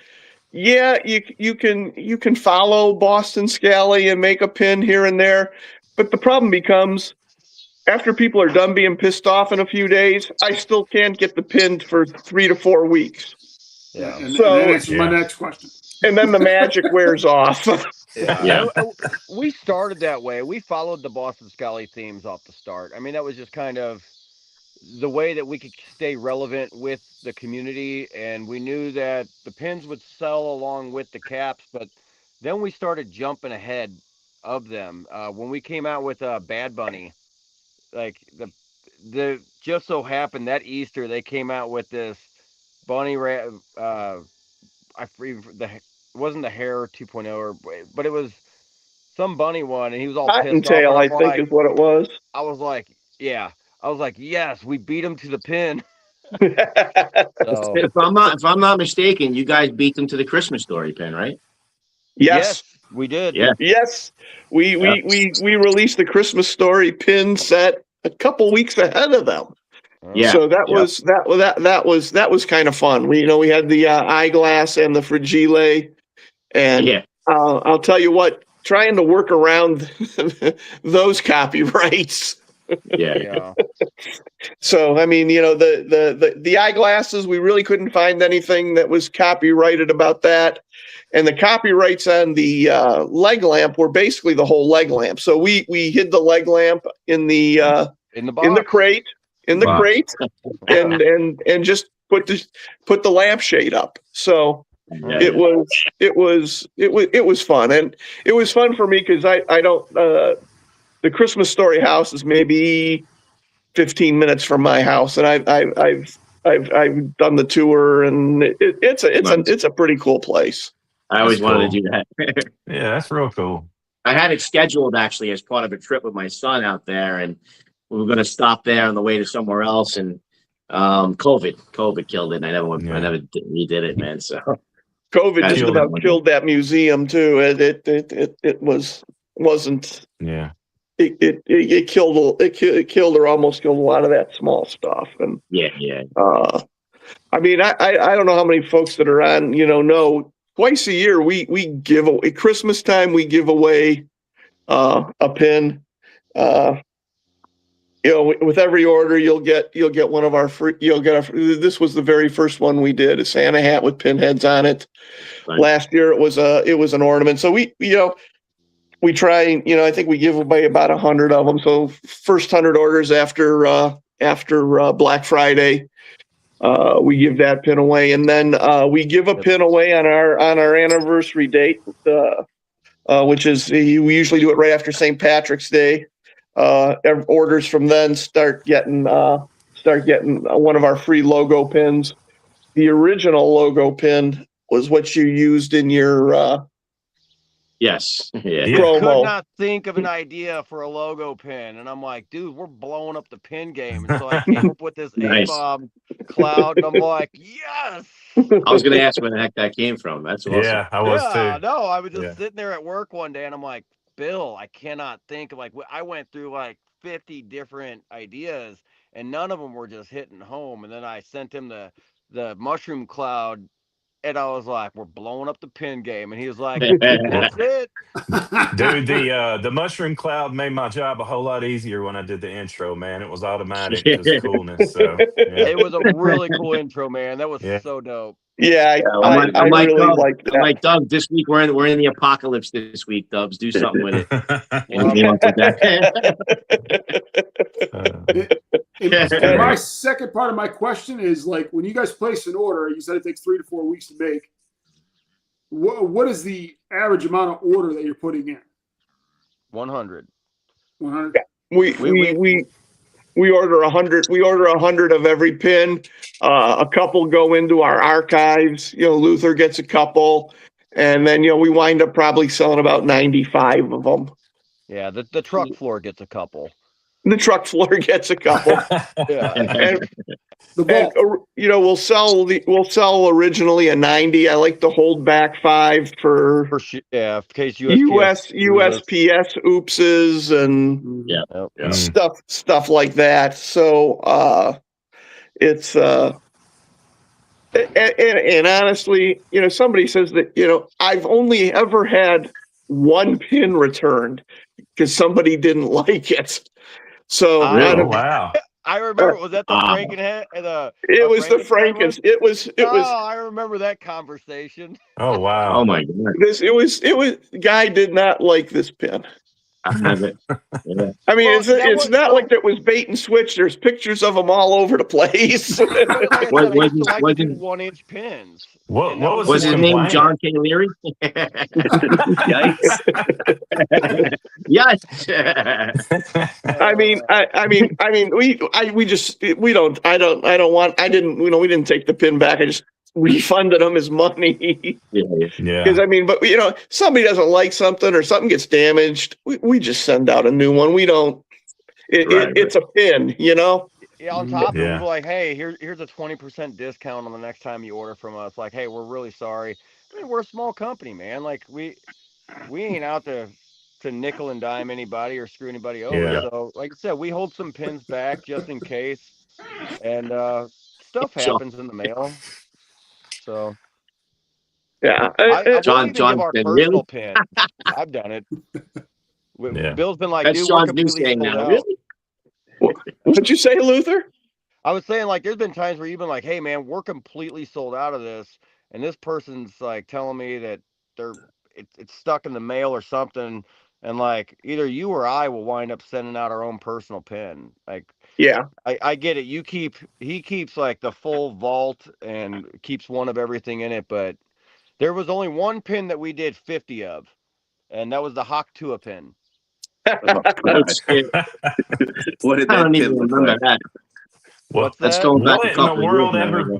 D: Yeah, you can follow Boston Scally and make a pin here and there, but the problem becomes after people are done being pissed off in a few days, I still can't get the pin for 3 to 4 weeks.
C: Yeah, and that
D: So
C: answers my next question.
D: and then the magic wears off.
B: Yeah. We started that way. We followed the Boston Scally themes off the start. I mean, that was just kind of the way that we could stay relevant with the community, and we knew that the pins would sell along with the caps, but then we started jumping ahead of them. When we came out with Bad Bunny, like the just so happened that Easter they came out with this bunny it wasn't the hair 2.0 but it was some bunny one, and he was all pissed off.
D: Cottontail,
B: And
D: I think, is what it was.
B: I was like, yeah. I was like, yes, we beat him to the pin. So,
G: If I'm not mistaken, you guys beat them to the Christmas story pin, right?
D: Yes.
B: we did.
G: Yeah.
D: Yes. We released the Christmas Story pin set a couple weeks ahead of them.
G: Yeah.
D: So that was kind of fun. We had the eyeglass and the fragile, and I'll tell you what, trying to work around those copyrights.
B: Yeah.
D: So I mean, the eyeglasses, we really couldn't find anything that was copyrighted about that, and the copyrights on the leg lamp were basically the whole leg lamp. So we hid the leg lamp in the crate. And just put the lampshade up. So it was fun, and it was fun for me because I don't the Christmas Story house is maybe 15 minutes from my house, and I've done the tour, and it's a pretty cool place.
G: I always wanted to do that.
E: Yeah, that's real cool.
G: I had it scheduled actually as part of a trip with my son out there, and we were going to stop there on the way to somewhere else, and COVID killed it. And I never redid it, man. So
D: COVID just about killed that museum too. It wasn't.
E: Yeah.
D: It killed or almost killed a lot of that small stuff. And I mean, I don't know how many folks that are on, know twice a year we give away, Christmas time we give away a pin. With every order you'll get one of our free. This was the very first one we did, a Santa hat with pinheads on it. Right. Last year it was an ornament. So we try, I think we give away about 100 of them. So first 100 orders after Black Friday, we give that pin away, and then we give a pin away on our anniversary date, which is we usually do it right after St. Patrick's Day. Orders from then start getting one of our free logo pins. The original logo pin was what you used in your
G: yes. Yeah.
B: Could not think of an idea for a logo pin, and I'm like, dude, we're blowing up the pin game. And so I came up with this A-bomb cloud, and I'm like, yes.
G: I was going to ask where the heck that came from. That's awesome.
E: Yeah, I was too.
B: No, I was just sitting there at work one day, and I'm like, Bill, I cannot think of, I went through 50 different ideas, and none of them were just hitting home. And then I sent him the mushroom cloud, and I was like, we're blowing up the pin game. And he was like, that's it.
E: Dude, the mushroom cloud made my job a whole lot easier when I did the intro, man. It was automatic, just coolness. So
B: it was a really cool intro, man. That was so dope.
D: Yeah, I really like that.
G: I'm like, Doug, this week we're in the apocalypse this week, Dubs. Do something with
C: it. My second part of my question is, when you guys place an order, you said it takes 3 to 4 weeks to make. What is the average amount of order that you're putting in?
B: 100.
C: 100.
D: We order 100. We order 100 of every pin. A couple go into our archives. Luther gets a couple, and then we wind up probably selling about 95 of them.
B: Yeah, the truck floor gets a couple.
D: The truck floor gets a couple.
B: Yeah.
D: And we'll sell originally a 90. I like to hold back 5 for
B: in case
D: USPS oopses and stuff like that. So it's and honestly, somebody says that, I've only ever had one pin returned because somebody didn't like it. So
E: Oh wow.
H: I remember. Was that the Frankenhead?
D: It was the Frankens. It was.
H: I remember that conversation.
E: Oh wow.
G: Oh my god.
D: It was. Guy did not like this pin.
G: I have it. Yeah.
D: I mean,
H: Well,
D: it's not like it was bait and switch. There's pictures of them all over the place.
H: Like I said, I used to like to do
G: wasn't-
H: 1-inch pins.
E: What
H: And that
E: was
G: Was his
E: his
G: name
E: complaint?
G: John K. Leary?
F: Yikes.
G: Yes.
D: I mean, we didn't take the pin back. I just refunded them his money.
G: Yeah.
D: Because but somebody doesn't like something or something gets damaged, we just send out a new one. We don't. It's a pin,
H: Yeah, on top of it,
E: Yeah.
H: we're like, hey, here's a 20% discount on the next time you order from us. Like, hey, we're really sorry. I mean, we're a small company, man. Like, we ain't out to nickel and dime anybody or screw anybody over.
E: Yeah.
H: So, like I said, we hold some pins back just in case. And stuff
G: So-
H: happens in the mail. So
D: yeah.
H: I
G: John-
H: won't even
G: John
H: give our
G: said,
H: personal pin. I've done it.
E: Yeah.
H: Bill's been like,
G: That's
H: dude, we're
G: Sean's new
H: completely
G: saying
H: sold
G: now.
H: out.
G: Really?
D: What'd you say, Luther?
H: I was saying, like, there's been times where you've been like, hey, man, we're completely sold out of this. And this person's like telling me that it's stuck in the mail or something. And like, either you or I will wind up sending out our own personal pin. Like,
D: Yeah.
H: I get it. He keeps like the full vault and keeps one of everything in it. But there was only one pin that we did 50 of. And that was the Hawk Tua pin.
G: It's-
F: What did
G: I
F: that
G: don't
F: pin
G: even
F: look
G: remember
F: like?
G: that.
H: What's
G: That's
H: that?
G: going back
E: What
G: a
E: in the
G: couple of
E: world
G: years now.
E: ever?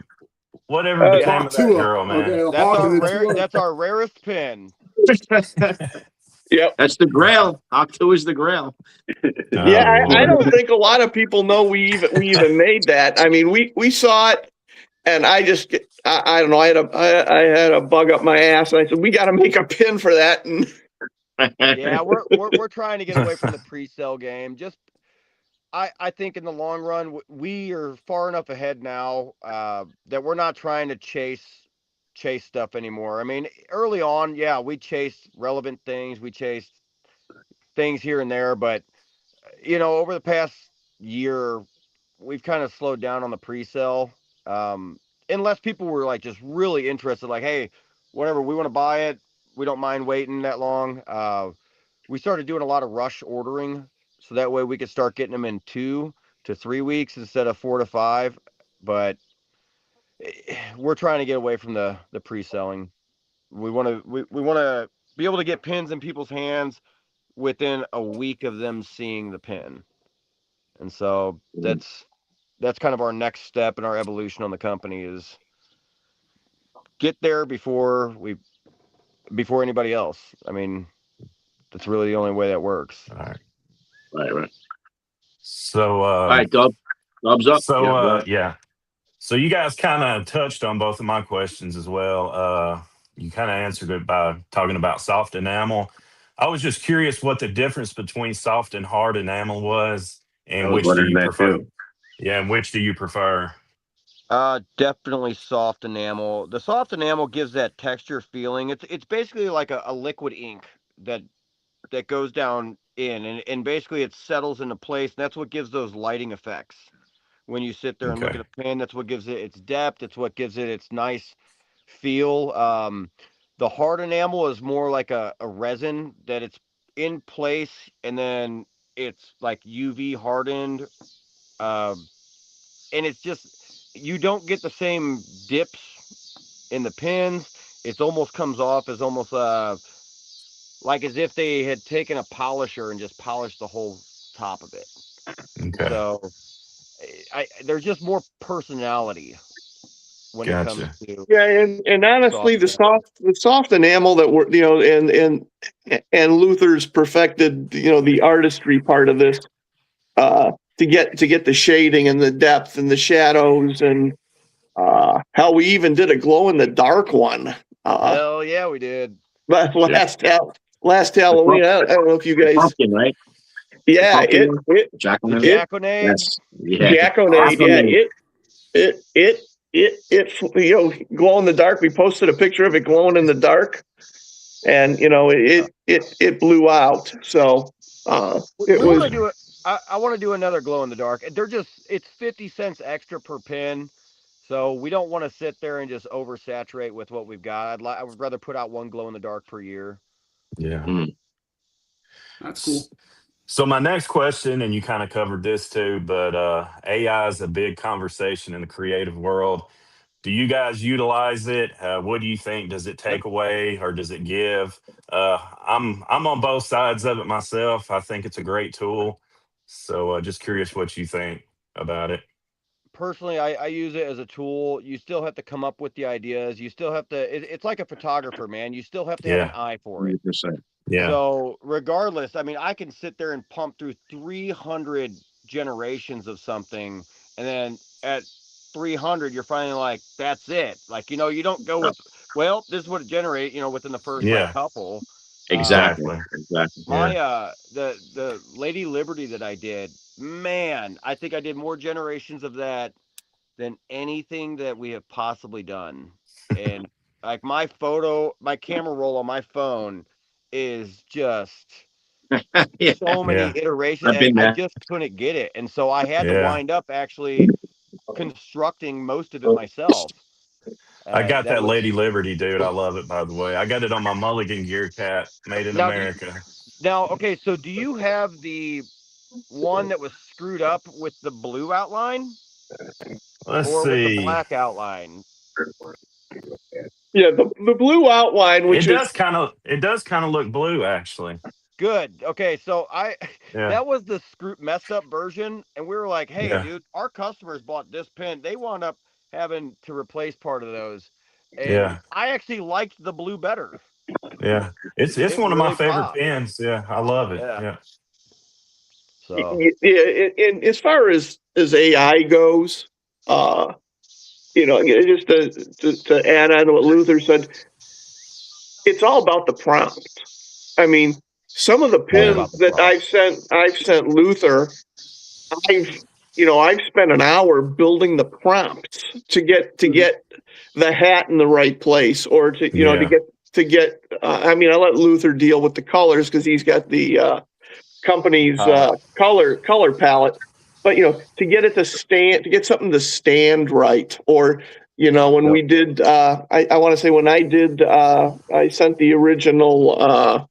E: Whatever became
C: Hawk
E: of that
C: Tua.
E: girl, man?
C: Okay, the Hawk and the Tua.
H: That's our rarest pin.
D: Yep.
G: That's the Grail. Octo is the Grail.
D: Yeah,
E: Oh,
D: I
E: Lord.
D: don't think a lot of people know we even made that. I mean, we saw it, and I don't know. I had a bug up my ass, and I said we got to make a pin for that. And
H: Yeah, we're trying to get away from the pre-sale game. Just I think in the long run we are far enough ahead now that we're not trying to chase stuff anymore. I mean, early on, yeah, we chased relevant things, we chased things here and there, but over the past year, we've kind of slowed down on the pre-sale. Unless people were like just really interested, like, hey, whatever, we want to buy it, we don't mind waiting that long. We started doing a lot of rush ordering, so that way we could start getting them in 2 to 3 weeks instead of 4 to 5. But we're trying to get away from the pre-selling. We want to be able to get pins in people's hands within a week of them seeing the pin. And so that's kind of our next step in our evolution on the company is get there before anybody else. I mean, that's really the only way that works.
E: All right.
G: Right.
E: So,
G: All right, Dub. Dub's up.
E: So,
G: Yeah, go ahead.
E: yeah. So you guys kind of touched on both of my questions as well. You kind of answered it by talking about soft enamel. I was just curious what the difference between soft and hard enamel was,
F: I
E: and
F: was
E: which do
F: wondering
E: you
F: that
E: prefer?
F: too.
E: Yeah, and which do you prefer?
H: Definitely soft enamel. The soft enamel gives that texture feeling. It's basically like a liquid ink that goes down in and basically it settles into place. And that's what gives those lighting effects. When you sit there and look
E: Okay.
H: at a pin, that's what gives it its depth. It's what gives it its nice feel. The hard enamel is more like a resin that it's in place and then it's like UV hardened. And it's just, you don't get the same dips in the pins. It almost comes off as almost like as if they had taken a polisher and just polished the whole top of it.
E: Okay.
H: So there's just more personality when it
E: Gotcha.
H: comes to
D: yeah, and honestly, the soft enamel that we're and Luther's perfected the artistry part of this to get the shading and the depth and the shadows and how we even did a glow in the dark one.
H: Hell yeah, we did.
D: But last Halloween, I don't know if you guys.
G: Pumpkin, right?
D: Yeah,
G: Pumpkin
D: it
G: Jack
H: The
G: and
H: Jackonade.
G: Yes. Yeah.
D: Jackonade. Yeah, it glow in the dark. We posted a picture of it glowing in the dark, and it blew out. So it was.
H: I want to do another glow in the dark. It's 50 cents extra per pin. So we don't want to sit there and just oversaturate with what we've got. I would rather put out one glow in the dark per year.
E: Yeah.
C: That's cool.
E: So my next question, and you kind of covered this too, but AI is a big conversation in the creative world. Do you guys utilize it? What do you think? Does it take away or does it give? I'm on both sides of it myself. I think it's a great tool. So just curious what you think about it.
H: Personally, I use it as a tool. You still have to come up with the ideas. You still have to. It's like a photographer, man. You still have to have an eye for it.
G: 100%.
E: Yeah.
H: So regardless, I mean, I can sit there and pump through 300 generations of something, and then at 300, you're finally like, that's it. Like, you don't go with, well, this is what it generate, within the first like couple.
G: Exactly.
H: My the Lady Liberty that I did, man, I think I did more generations of that than anything that we have possibly done. And like my camera roll on my phone is just so many iterations, and I just couldn't get it. And so I had to wind up actually constructing most of it myself.
E: I got that Lady Liberty, dude. I love it, by the way. I got it on my Mulligan Gear Cat, made in America.
H: Okay, so do you have the one that was screwed up with the blue outline?
E: Let's
H: or
E: see.
H: With the black outline?
D: Yeah, the blue outline, which
E: does kind of look blue, actually.
H: Good. Okay, so that was the messed up version, and we were like, hey, dude, our customers bought this pin. They wound up having to replace part of those. And I actually liked the blue better.
E: Yeah. It's one of my favorite pins. Yeah, I love it. Yeah.
D: So and as far as AI goes, just to add on to what Luther said, it's all about the prompt. I mean, some of the pins that I've sent Luther, I've spent an hour building the prompts to get the hat in the right place, or to get. I let Luther deal with the colors because he's got the company's color palette. But to get it to get something to stand right, or when we did, I want to say when I did, I sent the original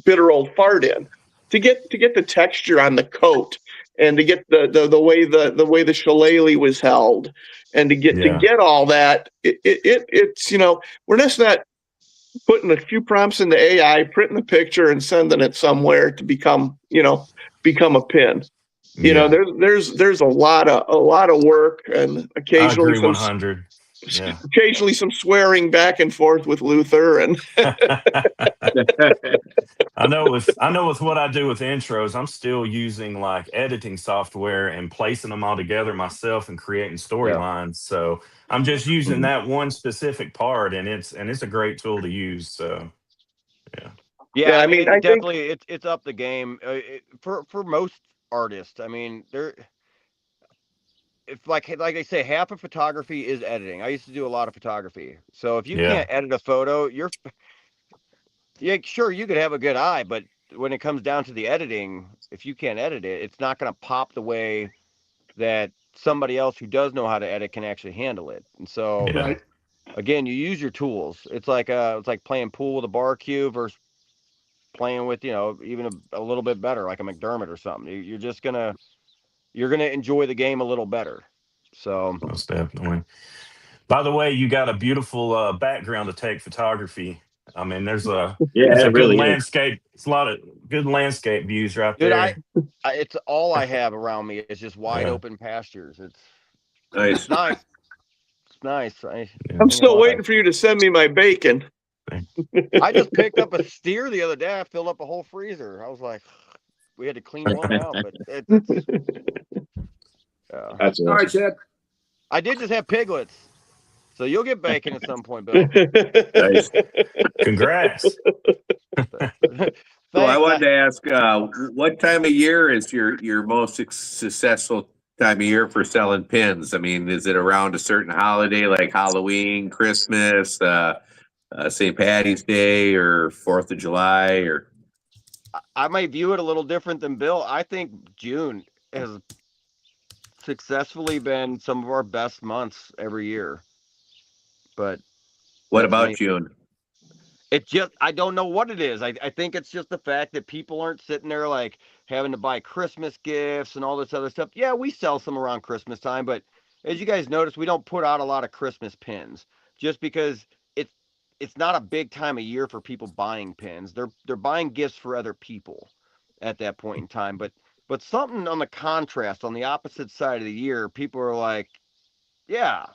D: Bitter Old Fart in to get the texture on the coat, and to get the way the shillelagh was held, and to get all that. It's we're just not putting a few prompts into AI, printing the picture, and sending it somewhere to become a pin. There's a lot of work, and occasionally
E: 100.
D: Occasionally some swearing back and forth with Luther, and
E: I know with what I do with intros, I'm still using like editing software and placing them all together myself and creating storylines. So I'm just using that one specific part, and it's a great tool to use. So
H: yeah. I mean, definitely it's up the game for most artists. I mean, if like they say, half of photography is editing. I used to do a lot of photography. So if you can't edit a photo, sure, you could have a good eye, but when it comes down to the editing, if you can't edit it, it's not going to pop the way that somebody else who does know how to edit can actually handle it. And so again, you use your tools. It's like playing pool with a bar cube versus playing with, even a little bit better, like a McDermott or something. You're just you're going to enjoy the game a little better. So
E: most definitely. By the way, you got a beautiful background to take photography. I mean, there's a good landscape. It's a lot of good landscape views right there.
H: It's all I have around me. It's just wide open pastures. It's
F: nice.
H: It's nice. It's nice.
D: I'm still waiting for you to send me my bacon.
H: I just picked up a steer the other day. I filled up a whole freezer. I was like, we had to clean one out, but that's
C: awesome. All right, Chad.
H: I did just have piglets, so you'll get bacon at some point, Bill.
E: Nice. Congrats.
F: So I wanted to ask, what time of year is your most successful time of year for selling pins? I mean, is it around a certain holiday like Halloween, Christmas, St. Patty's Day, or 4th of July? Or
H: I might view it a little different than Bill. I think June has successfully been some of our best months every year. But
F: what about June?
H: It just, I don't know what it is. I think it's just the fact that people aren't sitting there like having to buy Christmas gifts and all this other stuff. Yeah, we sell some around Christmas time, but as you guys notice, we don't put out a lot of Christmas pins just because it's not a big time of year for people buying pins. They're buying gifts for other people at that point in time. But something on the contrast, on the opposite side of the year, people are like, yeah.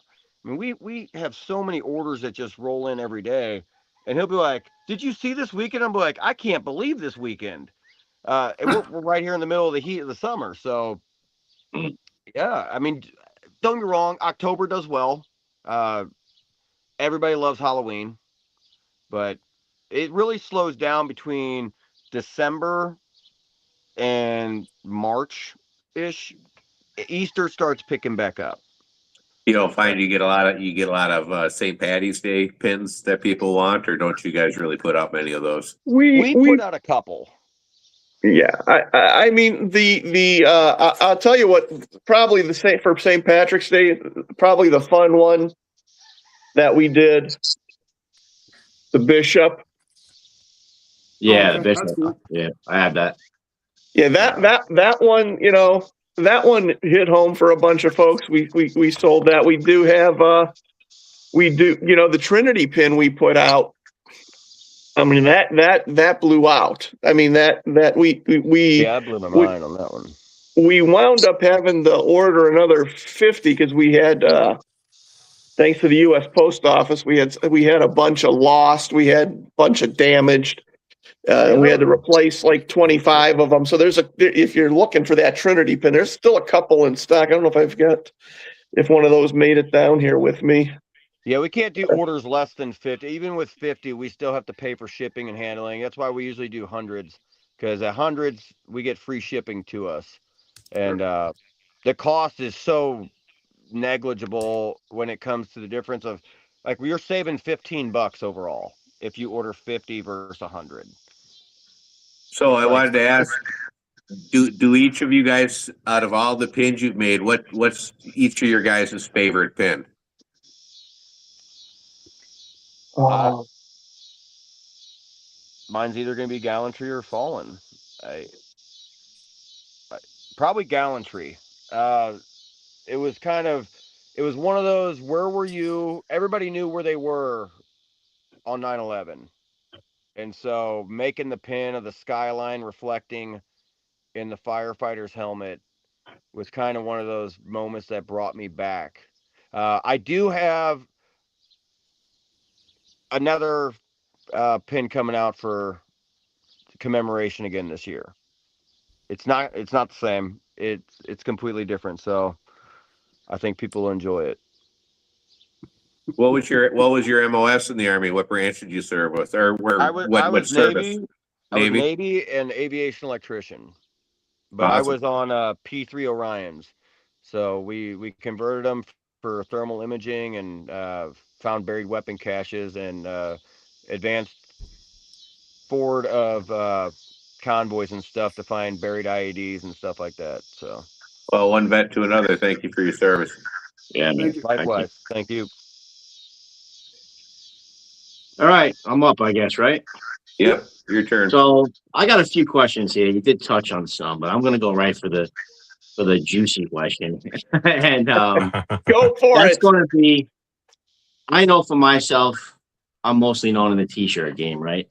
H: I mean, we have so many orders that just roll in every day. And he'll be like, "Did you see this weekend?" I'm like, "I can't believe this weekend." And we're right here in the middle of the heat of the summer, so yeah. I mean, don't get me wrong, October does well. Everybody loves Halloween, but it really slows down between December and March ish. Easter starts picking back up.
F: You don't find you get a lot of St. Patty's Day pins that people want, or don't you guys really put out many of those?
H: We put out a couple.
D: Yeah, I mean I'll tell you what, probably the same for St. Patrick's Day, probably the fun one that we did, the Bishop.
G: Yeah, the Bishop. Cool. Yeah, I have that.
D: Yeah, that one, you know, that one hit home for a bunch of folks. We sold that. We do have you know, the Trinity pin we put out. I mean, that blew out. I mean, that we
H: yeah, I blew my mind on that one.
D: We wound up having to order another 50 because we had thanks to the U.S. Post Office, we had a bunch of lost, we had a bunch of damaged. We had to replace like 25 of them. So if you're looking for that Trinity pin, there's still a couple in stock. I don't know if one of those made it down here with me.
H: Yeah, we can't do orders less than 50. Even with 50, we still have to pay for shipping and handling. That's why we usually do hundreds, because at hundreds, we get free shipping to us. And the cost is so negligible when it comes to the difference of, like, we're saving $15 overall if you order 50 versus 100.
F: So I wanted to ask, do each of you guys, out of all the pins you've made, what's each of your guys' favorite pin?
H: Mine's either going to be Gallantry or Fallen. Probably Gallantry. It was one of those, where were you? Everybody knew where they were on 9/11. And so making the pin of the skyline reflecting in the firefighter's helmet was kind of one of those moments that brought me back. I do have another pin coming out for commemoration again this year. It's not the same. It's completely different. So I think people will enjoy it.
F: What was your MOS in the Army? What branch did you serve with, or what service?
H: Navy. I was Navy and aviation electrician, but awesome. I was on P3 Orions, so we converted them for thermal imaging and found buried weapon caches and advanced forward of convoys and stuff to find buried IEDs and stuff like that. So,
F: well, one vet to another. Thank you for your service.
G: Yeah, man.
H: Likewise. Thank you.
G: All right, I'm up, I guess, right?
F: Yep, your turn.
G: So I got a few questions here. You did touch on some, but I'm going to go right for the juicy question. And
D: go for
G: that's going to be, I know for myself, I'm mostly known in the t-shirt game, right?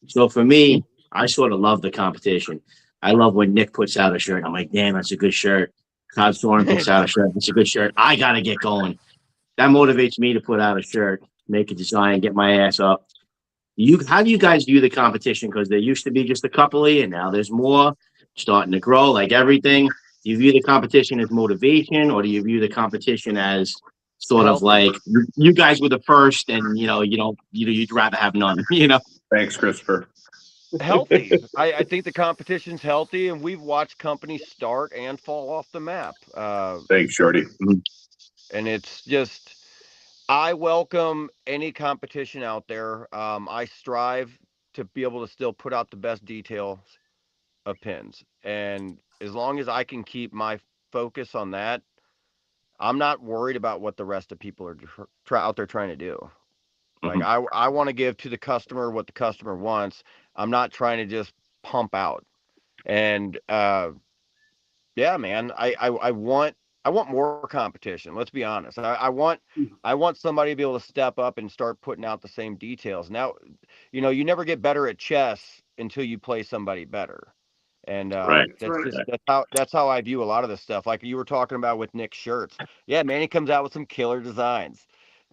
G: So for me, I sort of love the competition. I love when Nick puts out a shirt. I'm like, damn, that's a good shirt. Todd Thorne puts out a shirt. That's a good shirt. I got to get going. That motivates me to put out a shirt, make a design, get my ass up. How do you guys view the competition? Because there used to be just a couple of you, and now there's more starting to grow, like everything. Do you view the competition as motivation, or do you view the competition as sort of like you guys were the first, and you'd rather have none?
F: Thanks, Christopher.
H: healthy. I think the competition's healthy, and we've watched companies start and fall off the map.
F: Thanks, Shorty.
H: And it's just, I welcome any competition out there. I strive to be able to still put out the best details of pins, and as long as I can keep my focus on that, I'm not worried about what the rest of people are out there trying to do. Like I want to give to the customer what the customer wants. I'm not trying to just pump out. And yeah, man, I want more competition. Let's be honest. I want somebody to be able to step up and start putting out the same details. Now, you never get better at chess until you play somebody better. And
G: Right.
H: that's how I view a lot of this stuff. Like you were talking about with Nick's shirts. Yeah, man, he comes out with some killer designs.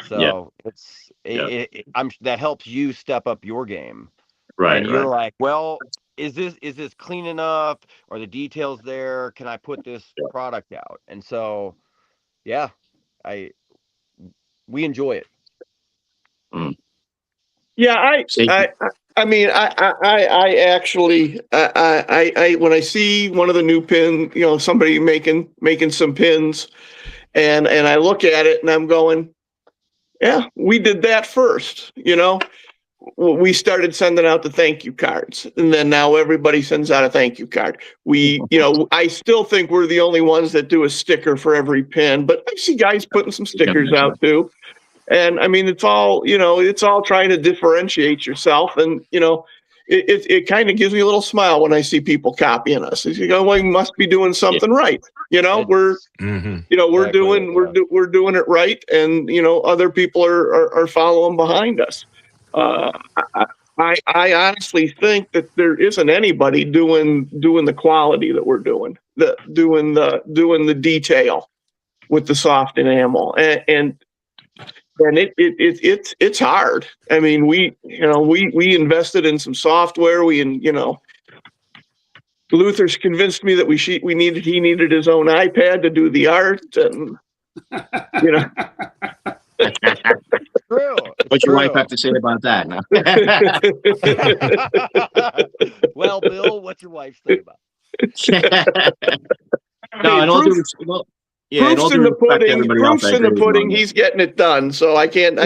H: So that helps you step up your game.
G: Right.
H: And you're like, well, is this clean enough? Are the details there? Can I put this product out? And so, yeah, we enjoy it.
D: Yeah, I mean, I actually, when I see one of the new pin, somebody making some pins, and I look at it and I'm going, yeah, we did that first. We started sending out the thank you cards, and then now everybody sends out a thank you card. I still think we're the only ones that do a sticker for every pin, but I see guys putting some stickers out too. And I mean, it's all trying to differentiate yourself. And, it kind of gives me a little smile when I see people copying us. You go, well, we must be doing something right. We're doing it right. And, other people are following behind us. I honestly think that there isn't anybody doing the quality that we're doing, doing the detail with the soft enamel. And it's hard. I mean, we invested in some software. Luther's convinced me that he needed his own iPad to do the art, and
H: True.
G: What's your wife have to say about that? No?
H: Well, Bill, what's your wife say about
D: it?
G: No, in all due
D: proof's in the pudding. He's getting it done, so I can't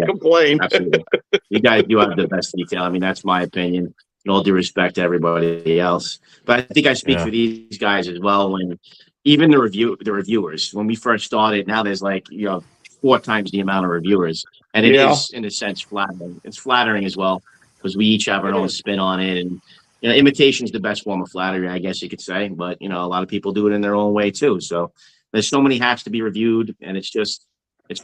D: complain.
G: Absolutely. You guys do have the best detail. I mean, that's my opinion. In all due respect to everybody else, but I think I speak for these guys as well. When even the reviewers, when we first started, now there's 4 times the amount of reviewers, and it is in a sense flattering. It's flattering as well because we each have our own spin on it, and imitation is the best form of flattery, I guess you could say. But a lot of people do it in their own way too. So there's so many hats to be reviewed, and it's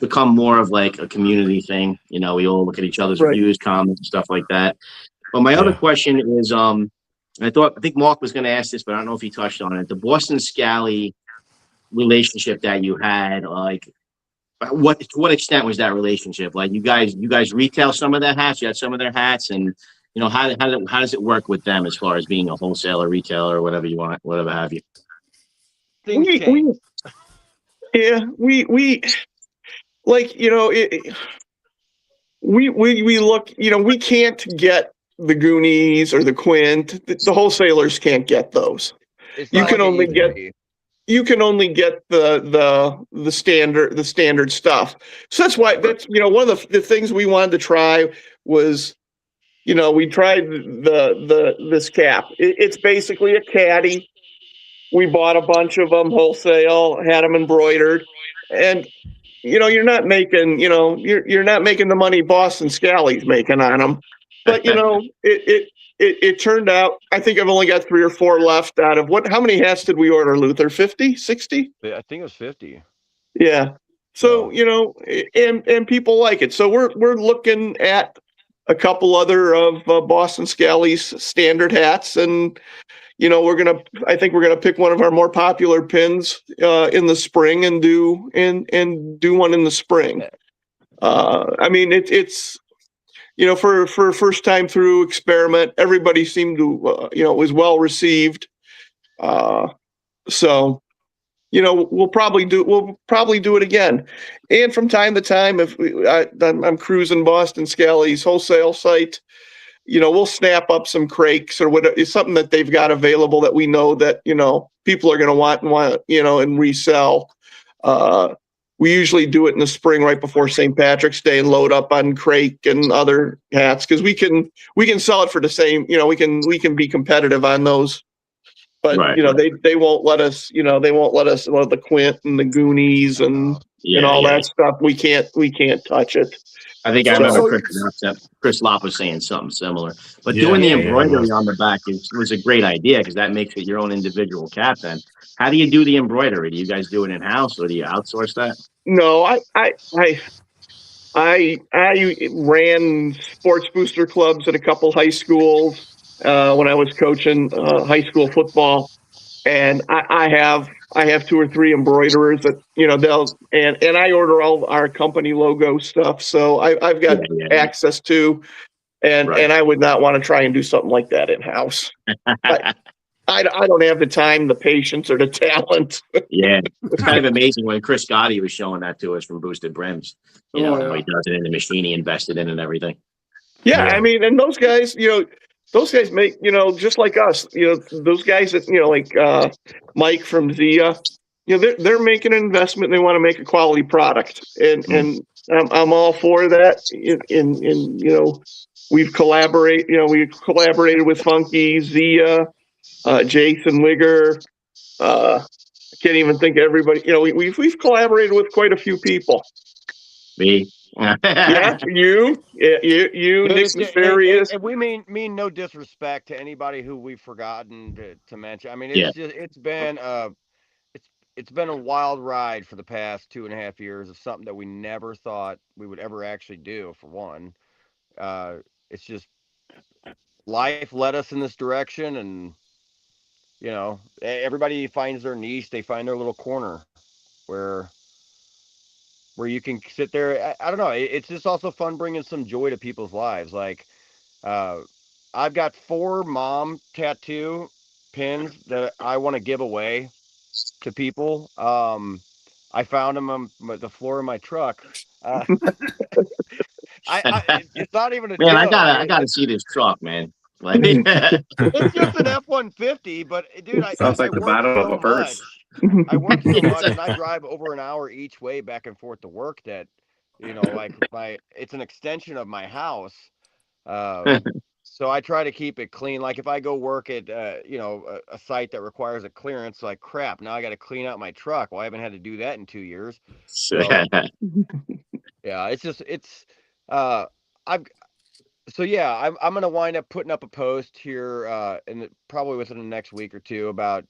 G: become more of like a community thing. We all look at each other's reviews, comments, and stuff like that. But my other question is, I think Mark was going to ask this, but I don't know if he touched on it. The Boston Scally relationship that you had, to what extent was that relationship? Like you guys retail some of their hats, you had some of their hats, and how does it work with them as far as being a wholesaler, retailer, or whatever you want, whatever have you?
D: We look, we can't get the Goonies or the Quint. The wholesalers can't get those. You can only get the standard stuff. So that's why one of the things we wanted to try was, we tried this cap. It's basically a caddy. We bought a bunch of them wholesale, had them embroidered, and you're not making the money Boston Scally's making on them. But it turned out, I think I've only got 3 or 4 left out of how many hats did we order, Luther? 50, 60?
H: I think it was 50.
D: Yeah. So, and people like it. So we're looking at a couple other of Boston Scally's standard hats, and I think we're gonna pick one of our more popular pins in the spring and do one in the spring. I mean, it's for a first time through experiment, everybody seemed to was well received. So we'll probably do it again. And from time to time, if I'm cruising Boston Scally's wholesale site, we'll snap up some crakes or whatever. It's something that they've got available that we know that, people are going to want, and resell. We usually do it in the spring right before St. Patrick's Day and load up on crake and other hats because we can sell it for the same, we can be competitive on those. But they won't let us, the Quint and the Goonies and all that stuff. We can't touch it.
G: I think I remember Chris Lopp was saying something similar. But doing the embroidery on the back was a great idea because that makes it your own individual cap. Then, how do you do the embroidery? Do you guys do it in house or do you outsource that?
D: No, I ran sports booster clubs at a couple high schools when I was coaching high school football, and I have 2 or 3 embroiderers that they'll and I order all our company logo stuff, so I've got access to, and I would not want to try and do something like that in house. I don't have the time, the patience, or the talent.
G: Yeah, it's kind of amazing when Chris Gotti was showing that to us from Boosted Brims. How he does it in the machine he invested in and everything.
D: Yeah, I mean, and those guys, make, just like us, those guys that, like Mike from Zia, they're making an investment and they want to make a quality product. And I'm all for that. We've collaborated with Funky, Zia, Jason Wigger. I can't even think of everybody. We've collaborated with quite a few people.
G: Me.
D: You, Nick Nefarious.
H: And we mean no disrespect to anybody who we've forgotten to mention. I mean, it's been a wild ride for the past 2.5 years of something that we never thought we would ever actually do. For one, it's just life led us in this direction, and everybody finds their niche. They find their little corner where you can sit there. I don't know. It's just also fun bringing some joy to people's lives. Like, I've got 4 mom tattoo pins that I want to give away to people. I found them on the floor of my truck. It's not even a
G: man.
H: joke.
G: I gotta see this truck, man. Like,
H: it's just an F-150, but dude,
F: sounds like the bottom of a purse.
H: I work so much, and I drive over an hour each way back and forth to work. That it's an extension of my house. So I try to keep it clean. Like if I go work at a site that requires a clearance, like crap, now I got to clean out my truck. Well, I haven't had to do that in 2 years. So, yeah, I'm gonna wind up putting up a post here, probably within the next week or two about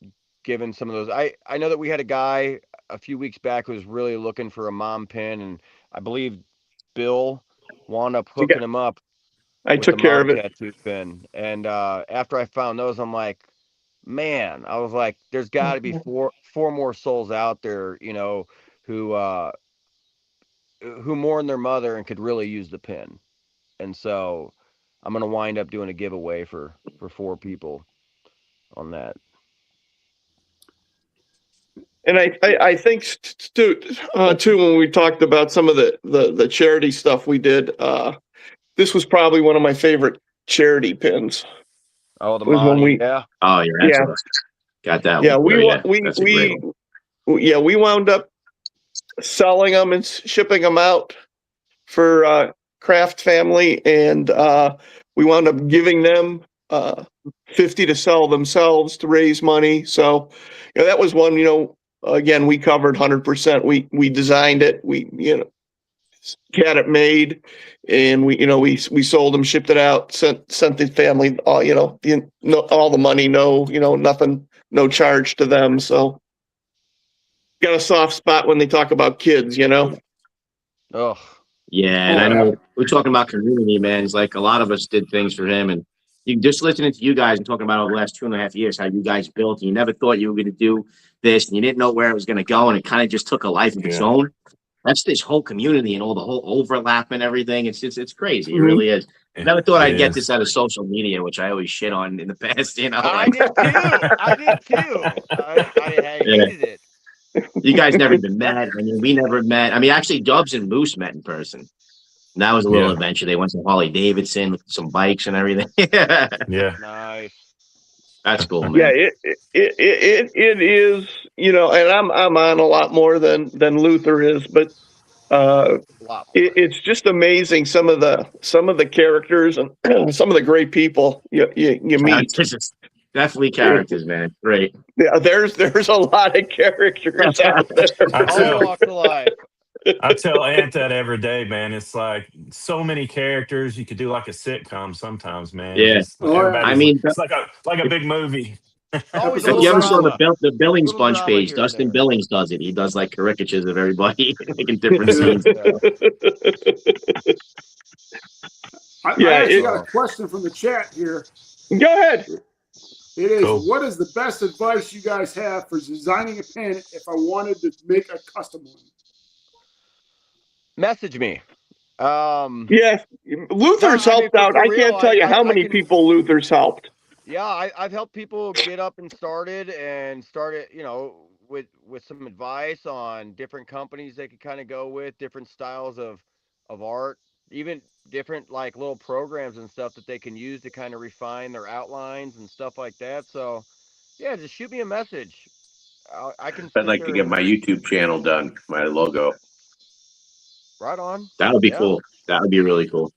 H: giving some of those. I know that we had a guy a few weeks back who was really looking for a mom pin, and I believe Bill wound up hooking him up.
D: I took care of it.
H: Tattoo pin, and after I found those, I'm like, man, I was like, there's got to be four more souls out there, who mourn their mother and could really use the pin. And so I'm going to wind up doing a giveaway for 4 people on that.
D: And I think too, when we talked about some of the charity stuff we did, this was probably one of my favorite charity pins.
H: Oh, the money, yeah.
G: Oh, you're excellent. Got that.
D: Yeah, we wound up selling them and shipping them out for Kraft family, and we wound up giving them 50 to sell themselves to raise money. So that was one. Again, we covered 100%. We designed it. We had it made, and we sold them, shipped it out, sent the family all all the money. Nothing, no charge to them. So got a soft spot when they talk about kids.
H: Oh.
G: Yeah, and I know we're talking about community, man. It's like a lot of us did things for him, and just listening to you guys and talking about over the last 2.5 years how you guys built. And you never thought you were going to do this, and you didn't know where it was going to go, and it kind of just took a life of its own. That's this whole community and all the whole overlap and everything. It's crazy. It really is. I never thought I'd get this out of social media, which I always shit on in the past.
H: I did too. I hated it.
G: You guys never even met. I mean, we never met. I mean, actually, Dubs and Moose met in person. That was a little adventure. They went to Harley Davidson with some bikes and everything.
E: Yeah.
H: Nice.
G: That's cool, man.
D: Yeah, it is, you know, and I'm on a lot more than Luther is, but it's just amazing some of the characters and some of the great people you meet.
G: Definitely characters, man. Great.
D: Yeah, there's a lot of characters out there.
H: All walks of life.
E: I tell Ant that every day, man. It's like so many characters. You could do like a sitcom sometimes, man.
G: Yeah.
E: I
G: mean,
E: it's like a big movie.
H: Always
G: you ever saw
H: drama.
G: the Billings
H: Little
G: Bunch
H: drama
G: page?
H: here and
G: Dustin
H: there.
G: Billings does it. He does like caricatures of everybody making different scenes.
C: I actually got a question from the chat here.
D: Go ahead.
C: It is, what is the best advice you guys have for designing a pin if I wanted to make a custom one?
H: Message me.
D: Yes, Luther's helped out. I can't tell you how many people Luther's helped.
H: Yeah, I've helped people get up and started, you know, with some advice on different companies they could kind of go with, different styles of art, even different like little programs and stuff that they can use to kind of refine their outlines and stuff like that. So yeah, just shoot me a message. I can.
F: I'd like to get my YouTube channel done, my logo.
H: Right on.
G: That would be cool. That would be really cool.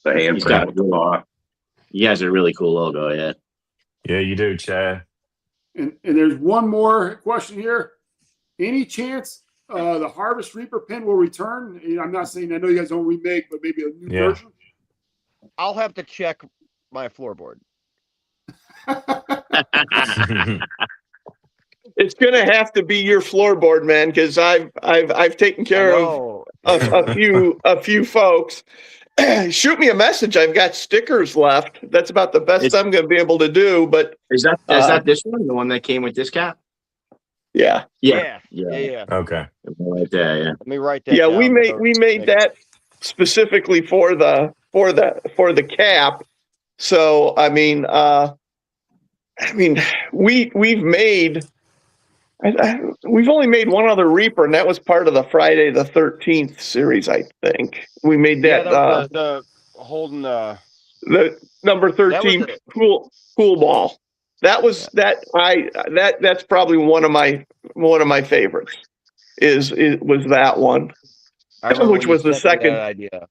F: The handprint with the paw.
G: You guys are a really cool logo, yeah.
E: Yeah, you do, Chad.
C: And there's one more question here. Any chance the Harvest Reaper pin will return? I'm not saying, I know you guys don't remake, but maybe a new version.
H: I'll have to check my floorboard.
D: It's gonna have to be your floorboard, man, because I've taken care of a few folks. Shoot me a message. I've got stickers left. That's about the best I'm going to be able to do. But
G: is that this one, the one that came with this cap?
D: Yeah.
H: Yeah.
E: Okay.
G: Right there. Yeah.
H: Let me write that.
D: Yeah,
H: down.
D: we made that specifically for the cap. So we've made. We've only made one other Reaper, and that was part of the Friday the 13th series, I think. We made that.
H: Yeah, that was the holding the
D: number 13 cool ball. That was that's probably one of my favorites. Was that one, which was the second
H: idea.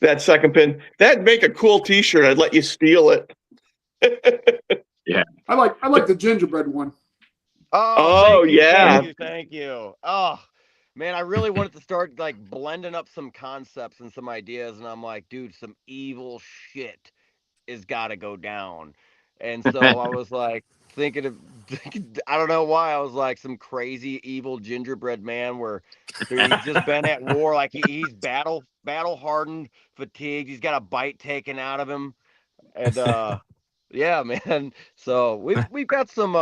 D: That second pin. That'd make a cool T-shirt. I'd let you steal it.
G: Yeah,
C: I like the gingerbread one.
D: Oh yeah.
H: Thank you. Oh man, I really wanted to start like blending up some concepts and some ideas, and I'm like, dude, some evil shit is gotta go down. And so I was like thinking, I don't know why, I was like some crazy evil gingerbread man where he's just been at war, like he's battle hardened, fatigued, he's got a bite taken out of him. And yeah, man. So we've got some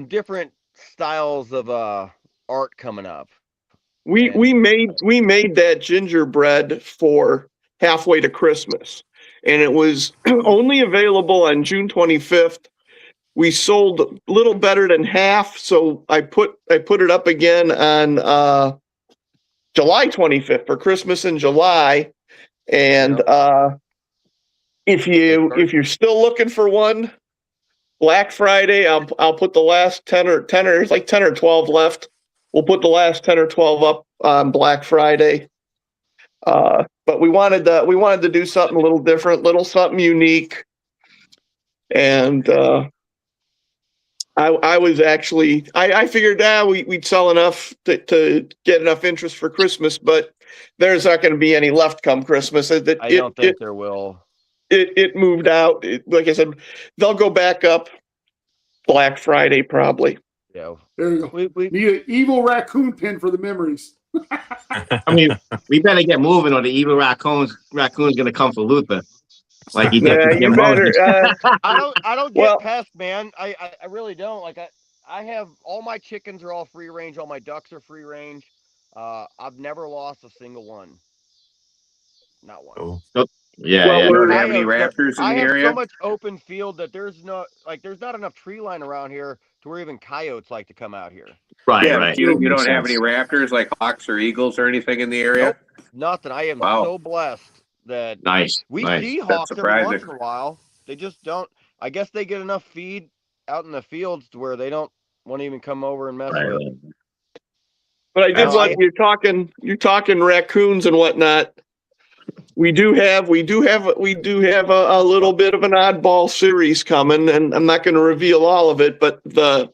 H: different styles of art coming up.
D: We made that gingerbread for halfway to Christmas, and it was only available on June 25th. We sold a little better than half, so I put it up again on July 25th for Christmas in July. And if you're still looking for one, Black Friday, I'll put the last 10 or like 10 or 12 left. We'll put the last 10 or 12 up on Black Friday. But we wanted to do something a little different, something unique. And I was actually, I figured we'd sell enough to get enough interest for Christmas, but there's not going to be any left come Christmas.
H: I don't think there will.
D: It moved out. Like I said, they'll go back up Black Friday probably.
H: Yeah.
C: There you go. We need an evil raccoon pin for the memories.
G: I mean, we better get moving, or the evil raccoon's going to come for Luther. Like he did.
D: You better.
H: I don't get pest, man. I really don't. Like I have all my chickens are all free range. All my ducks are free range. I've never lost a single one. Not one.
G: So Yeah,
D: Well,
G: yeah.
F: You don't have any
H: Coyotes,
F: raptors in
H: I
F: the
H: have
F: area?
H: so much open field that there's not enough tree line around here to where even coyotes like to come out here.
G: Right,
F: Yeah,
G: right.
F: you
G: Makes
F: don't have any
G: sense.
F: raptors like hawks or eagles or anything in the area?
H: Nope, nothing. I am
F: Wow.
H: so blessed that
G: Nice,
H: we
G: nice.
H: see
F: That's
H: hawks every
F: surprising.
H: once in a while. They just don't. I guess they get enough feed out in the fields to where they don't want to even come over and mess
G: Right,
H: with.
G: right.
D: But I did
H: No,
D: want you're talking raccoons and whatnot. We do have a little bit of an oddball series coming, and I'm not going to reveal all of it. But the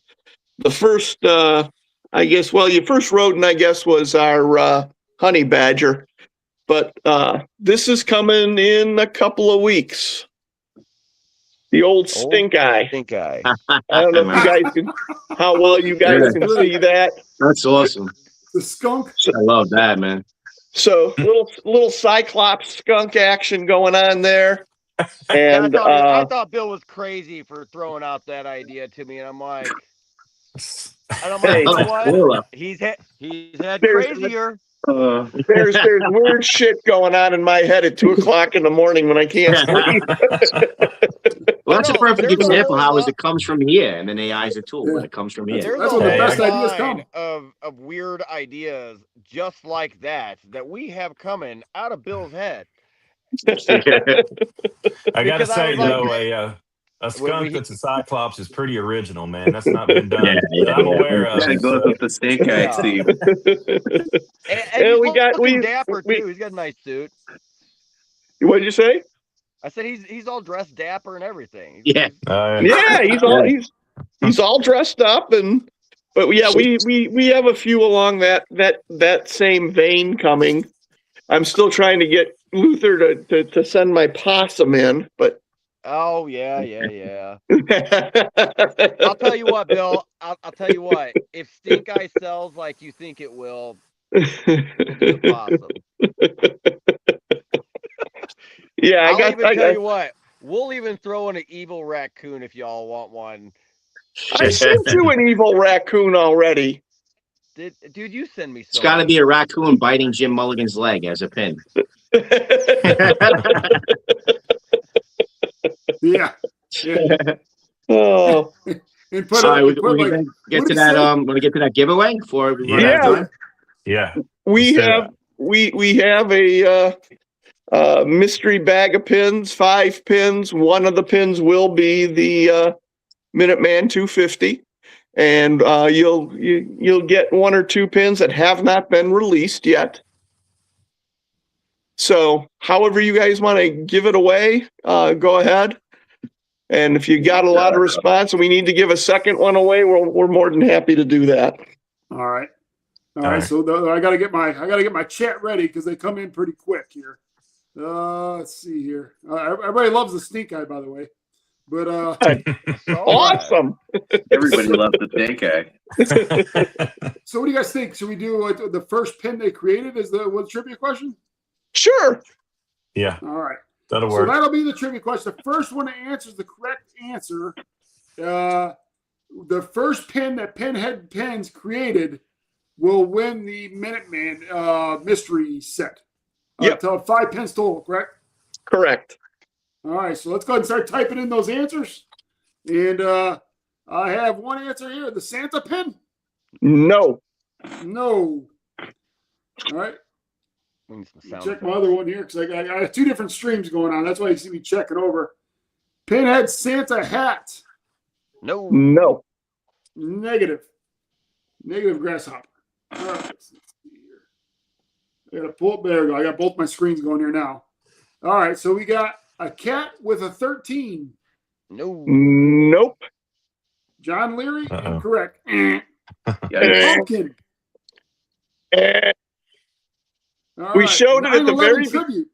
D: first, your first rodent, I guess, was our honey badger. But this is coming in a couple of weeks. The old stink eye.
H: Stink eye.
D: I don't know if you guys can, how well you guys
G: Yeah.
D: can see that.
G: That's awesome.
C: The skunk.
G: I love that, man.
D: So little Cyclops skunk action going on there.
H: Yeah,
D: And
H: I thought Bill was crazy for throwing out that idea to me, and I'm like,
D: Hey.
H: you know what?
G: Cool.
H: He's had
D: There's-
H: crazier.
D: there's weird shit going on in my head at 2:00 in the morning when I can't sleep.
G: Well, that's a
H: No,
G: perfect
H: there's a
G: example.
H: whole
G: How is
H: lot-
G: it comes from here, and then AI is a tool when
C: Yeah.
G: it comes from here.
H: There's
C: That's
H: a
C: when the
H: whole
C: best ideas come.
H: line of weird ideas just like that we have coming out of Bill's head.
E: I gotta
H: Because I
E: say
H: was like-
E: though, a skunk
H: we-
E: that's a cyclops is pretty original, man. That's not been done
G: Yeah, yeah,
E: that I'm
G: yeah.
E: aware of.
F: That goes with the stink eye,
H: Yeah.
F: Steve.
H: And
D: Yeah,
H: he's looking dapper
D: we-
H: too. He's got a nice suit.
D: What did you say?
H: I said he's all dressed dapper and everything.
G: Yeah.
D: Yeah, he's all dressed up, but yeah, we have a few along that same vein coming. I'm still trying to get Luther to send my possum in, but
H: Oh yeah. I'll tell you what, Bill. I'll tell you what. If Stink Eye sells like you think it will, we'll do the possum.
D: yeah,
H: I'll tell you what. We'll even throw in an evil raccoon if y'all want one.
D: I sent you an evil raccoon already.
H: Dude, you send me so.
G: It's got to be a raccoon biting Jim Mulligan's leg as a pin.
C: Yeah.
D: Oh,
C: And put
G: Sorry,
C: it,
G: we
C: like,
G: get
C: what
G: to
C: did he
G: that.
C: say?
G: Want to get to that giveaway before we run out of
D: Yeah.
G: time?
E: Yeah.
D: we
E: Let's do
D: have we have a mystery bag of pins, 5 pins. One of the pins will be the Minuteman 250, and you'll get 1 or 2 pins that have not been released yet. So, however you guys want to give it away, go ahead. And if you got a lot of response and we need to give a second one away, we're more than happy to do that.
C: All right. All
E: All
C: right.
E: right.
C: So I gotta get my chat ready because they come in pretty quick here. Let's see here. Everybody loves the stink eye, by the way. But
D: Awesome.
F: Everybody loves the stink eye.
C: so what do you guys think? Should we do the first pin they created? Is the trivia question?
D: Sure.
E: Yeah,
C: All right.
E: that'll
C: So
E: work.
C: that'll be the trivia question. The first one that answers the correct answer, the first pin that Pinhead Pins created will win the Minuteman mystery set.
D: Yep.
C: 5 pins total, correct?
D: Correct.
C: All right, so let's go ahead and start typing in those answers. And I have one answer here. The Santa pin?
D: No.
C: No. All right.
H: We need some sound
C: Check my
H: effects.
C: other one here because I have 2 different streams going on. That's why you see me checking over. Pinhead Santa hat.
H: No.
D: No.
C: Negative grasshopper. All right. Let's see here. I gotta pull up. There we go. I got both my screens going here now. All right. So we got a cat with a 13.
H: No.
D: Nope.
C: John Leary,
E: Uh-oh.
C: incorrect.
F: Yikes.
C: Pumpkin. All
D: We
C: right.
D: showed it at the
C: 9/11
D: very
C: tribute.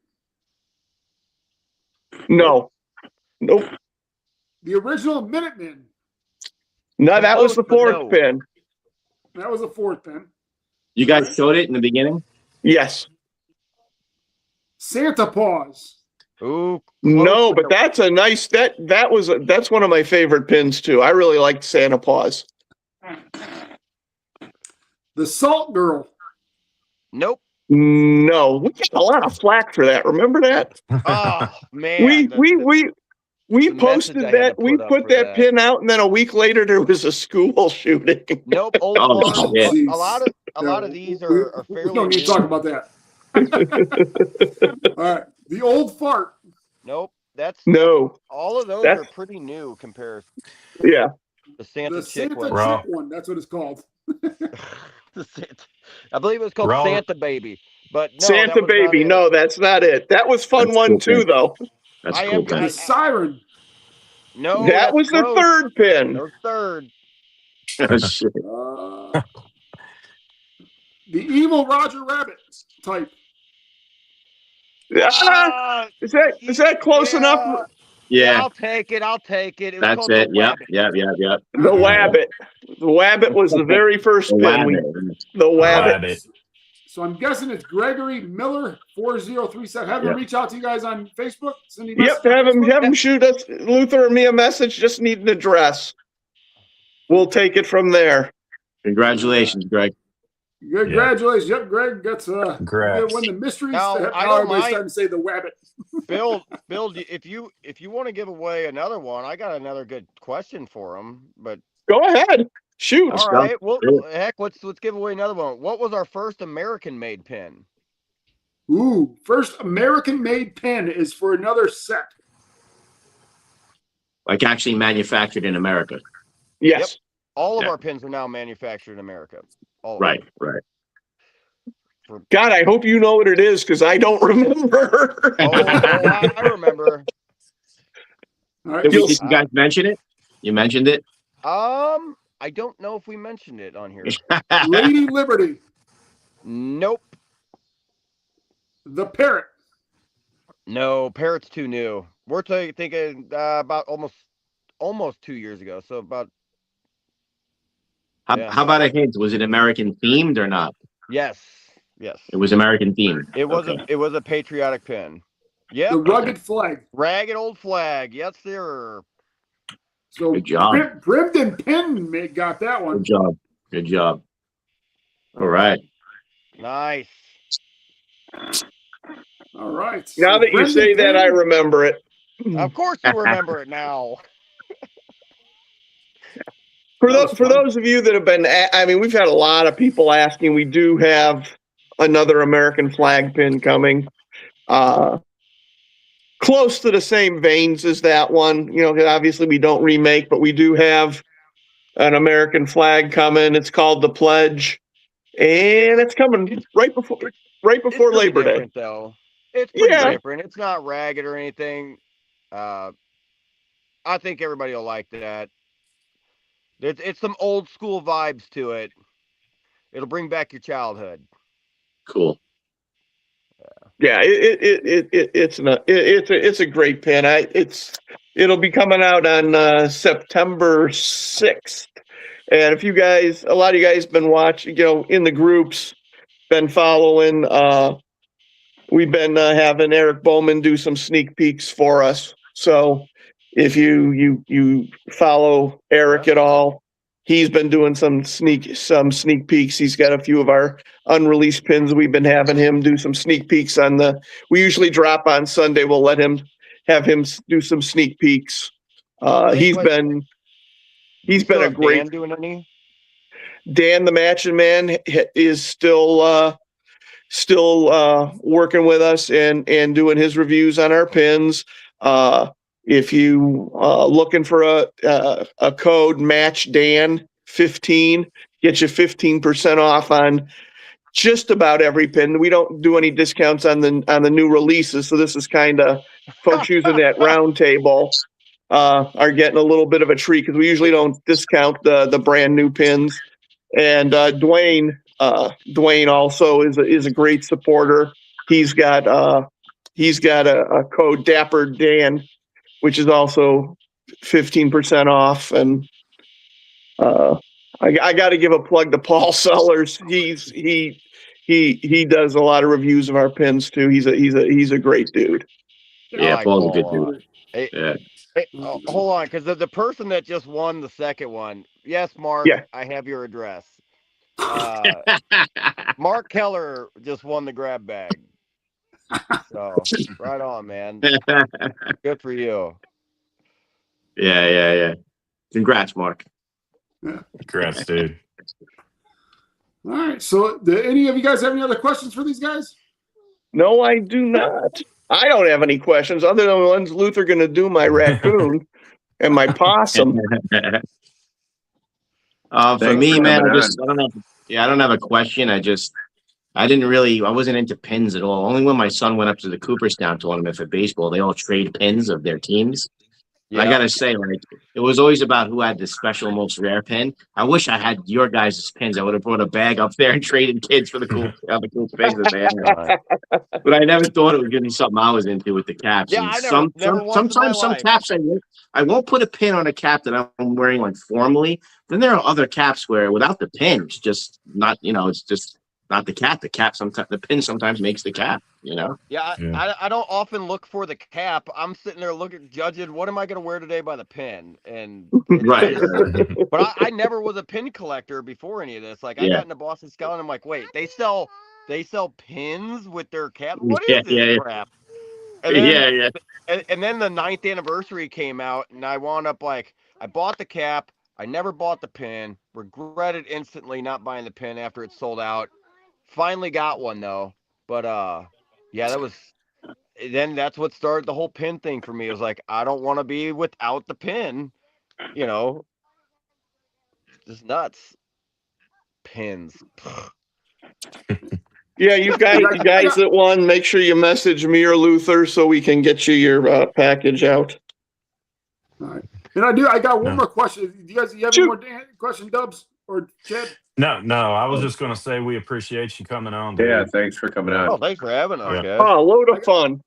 D: No. Nope.
C: The original Minutemen.
D: No, that was the
H: Close, but
D: 4th
H: no.
D: pin.
C: That was the 4th pin.
G: You guys showed it in the beginning.
D: Yes.
C: Santa Paws.
H: Ooh.
D: No,
H: close,
D: but that's a nice that's one of my favorite pins too. I really liked Santa Paws.
C: The Salt Girl.
H: Nope.
D: No, we got a lot of flack for that. Remember that?
H: Oh man,
D: We
H: the
D: posted
H: message I had
D: that.
H: to
D: We
H: put up
D: put
H: for
D: that
H: that.
D: pin out, and then a week later there was a school shooting.
H: Nope, old
G: Oh,
H: fart.
G: shit.
H: A lot of these are
C: we
H: fairly
C: don't need to talk about that. All right, the old fart.
H: Nope, that's
D: No,
H: all of those
D: that's
H: are pretty new compared.
D: yeah.
H: The Santa
C: The
H: chick
C: Santa
H: one.
E: Raw.
C: chick one. That's what it's called.
H: The Santa, I believe it was called
E: Raw.
H: Santa Baby, but no,
D: Santa
H: that was not
D: baby.
H: it.
D: No, that's not it. That was fun
G: That's
D: one
G: cool,
D: too,
G: man.
D: though.
G: That's
H: I
G: cool,
H: am.
C: The
G: man.
C: siren.
H: No,
D: That
H: that's
D: was the
H: close.
D: third pin.
H: Or third.
G: Oh, shit.
C: The evil Roger Rabbit type.
D: Is that close
H: yeah,
D: enough?
G: Yeah,
H: I'll take it. I'll take it. It was
G: that's
H: called
G: it.
H: the
G: Yep,
H: Wabbit.
G: yep.
D: The Wabbit. The Wabbit was the very first
G: The
D: pin.
G: Wabbit.
D: The Wabbit.
E: Wabbit.
C: So I'm guessing it's Gregory Miller 4037. Have him
G: Yep.
C: reach out to you guys on Facebook. Send you a
D: Yep,
C: message on Facebook?
D: have him shoot us, Luther or me, a message. Just need an address. We'll take it from there.
G: Congratulations, Greg.
C: Congratulations. Yep, Greg gets
E: Congrats.
C: win the mysteries.
H: Now, I
C: now
H: don't
C: everybody's
H: mind.
C: starting to say the Wabbit.
H: Bill, if you want to give away another one, I got another good question for him. But
D: Go ahead. Shoot.
H: all
G: go.
H: right, well,
G: Do
H: heck, let's give away another one. What was our first American-made pin?
C: Ooh, first American-made pen is for another set.
G: Like actually manufactured in America.
D: Yes.
H: All of
G: Yeah.
H: our pins are now manufactured in America. All of
G: Right,
H: them.
G: right.
D: God, I hope you know what it is because I don't remember.
H: I remember.
C: All right.
G: Did you guys mention it? You mentioned it?
H: I don't know if we mentioned it on here.
C: Lady Liberty,
H: Nope.
C: the Parrot,
H: No, Parrot's too new. We're thinking about almost 2 years ago. So about Yeah.
G: How about a hint? Was it American themed or not?
H: yes.
G: It was American themed.
H: It was
G: Okay.
H: it was a patriotic pin. Yep.
C: the Rugged Flag.
H: Ragged old flag. Yes, sir.
C: So
G: Good job.
C: Brimden Penn got that one.
G: Good job. Good job. All right.
H: Nice.
C: All right.
D: Now
C: So
D: that you
C: Brendan
D: say that, I
C: Penn-
D: remember it.
H: Of course you remember it now.
D: For
C: That was fun.
D: those of you that have been, I mean, we've had a lot of people asking. We do have another American flag pin coming. Close to the same veins as that one. You know, 'cause obviously we don't remake, but we do have an American flag coming. It's called the Pledge, and it's coming right before
H: It's pretty
D: Labor Day.
H: different, though. It's pretty
D: Yeah.
H: different. It's not ragged or anything. I think everybody will like that. It's some old school vibes to it. It'll bring back your childhood.
G: Cool.
D: Yeah, it's a great pin. It'll be coming out on September 6th. And if a lot of you guys been watching, you know, in the groups, been following, we've been having Eric Bowman do some sneak peeks for us. So if you follow Eric at all, he's been doing some sneak peeks. He's got a few of our unreleased pins. We've been having him do some sneak peeks we usually drop on Sunday. We'll have him do some sneak peeks. He's been a great.
H: Dan doing any?
D: Dan the Matching Man is still working with us and doing his reviews on our pins. If you looking for a code, match Dan 15, get you 15% off on just about every pin. We don't do any discounts on the new releases, so this is kind of folks using that Roundtable are getting a little bit of a treat because we usually don't discount the brand new pins. And Dwayne also is a great supporter. He's got a code Dapper Dan, which is also 15% off. And I got to give a plug to Paul Sellers. He does a lot of reviews of our pins too. He's a great dude.
G: Yeah,
H: like
G: Paul's a good
H: Paul.
G: dude.
H: Hey,
G: Yeah.
H: hey, hold on, because the person that just won the second one, yes, Mark,
D: Yeah.
H: I have your address. Mark Keller just won the grab bag. So right on, man. Good for you.
G: Yeah. Congrats, Mark.
E: Congrats, dude.
C: All right. So, do any of you guys have any other questions for these guys?
D: No, I do not. I don't have any questions other than the ones Luther going to do my raccoon and my possum.
G: For me, man, I don't have a question. I wasn't into pins at all. Only when my son went up to the Cooperstown tournament for baseball, they all trade pins of their teams. Yeah. I gotta say, like, it was always about who had the special, most rare pin. I wish I had your guys' pins. I would have brought a bag up there and traded kids for the cool pins that they had. But I never thought it was gonna be something I was into with the caps.
H: Yeah,
G: and
H: sometimes
G: some caps I won't put a pin on a cap that I'm wearing like formally. Then there are other caps where without the pin, it's just not, it's just not the cap. The cap sometimes, the pin sometimes makes the cap,
H: Yeah, I don't often look for the cap. I'm sitting there judging what am I going to wear today by the pin, and
G: right.
H: But I never was a pin collector before any of this. Like I got into Boston Scout, and I'm like, wait, they sell pins with their cap. What is this crap? And then, and then the 9th anniversary came out, and I wound up like I bought the cap. I never bought the pin. Regretted instantly not buying the pin after it sold out. Finally got one though, but that's what started the whole pin thing for me. It was like I don't want to be without the pin, just nuts. Pins.
D: Yeah, you guys that won, make sure you message me or Luther so we can get you your package out.
C: All right, and I got one more question. Do you have any more question, Dubs or Chad?
E: No. I was just going to say we appreciate you coming on. Dude.
F: Yeah, thanks for coming on.
H: Oh, thanks for having us, guys.
D: Oh, load of fun.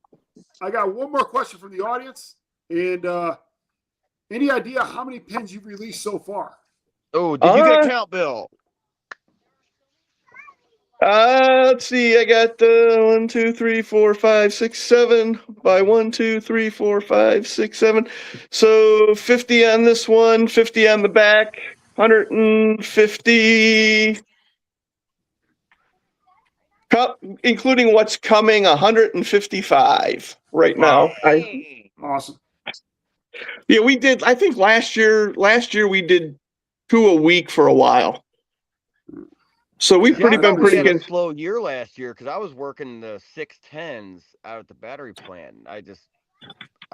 C: I got one more question from the audience. And any idea how many pins you've released so far?
H: Oh, did you get a count, Bill?
D: Let's see. I got 1, 2, 3, 4, 5, 6, 7 by 1, 2, 3, 4, 5, 6, 7. So 50 on this one, 50 on the back. 150, including what's coming, 155 right now.
C: Awesome.
D: Yeah, we did. I think last year we did 2 a week for a while. So we've been pretty good.
H: A slow year last year because I was working the 610s out at the battery plant. I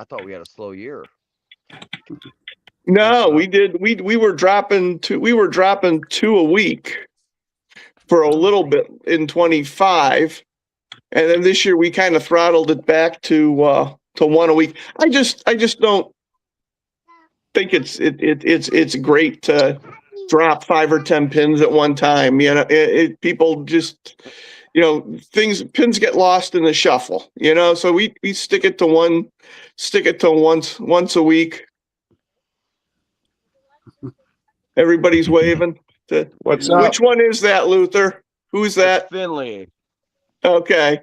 H: thought we had a slow year.
D: No, we did. We were dropping 2 a week for a little bit in 25, and then this year we kind of throttled it back to 1 a week. I just don't think it's great to drop 5 or 10 pins at one time. People just pins get lost in the shuffle. So we stick it to once a week. Everybody's waving.
G: What's up?
D: Which one is that, Luther? Who's that?
H: It's Finley.
D: Okay.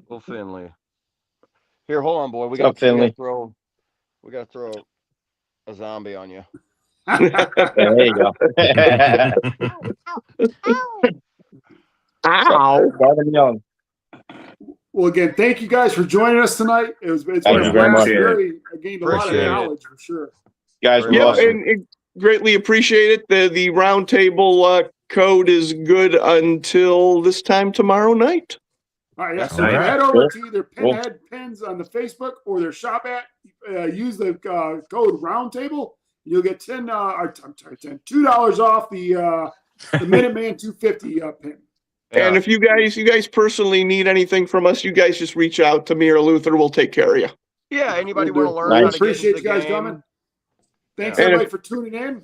H: Well, Finley. Here, hold on, boy. We
G: got to
H: throw a zombie on you.
G: There you go.
D: Ow.
C: Well, again, thank you guys for joining us tonight. It's been a blast. I gained a lot of knowledge for sure.
G: Guys, awesome.
D: and greatly appreciate it. The Roundtable code is good until this time tomorrow night.
C: All right, so head over to either Pinhead Pins on the Facebook or their shop at. Use the code Roundtable. You'll get $2 off the Minuteman 250 pin.
D: Yeah. And if you guys personally need anything from us, you guys just reach out to me or Luther. We'll take care of you.
H: Yeah, anybody want to learn how to
C: appreciate
H: get
C: you guys
H: game.
C: Coming. Thanks everybody for tuning in.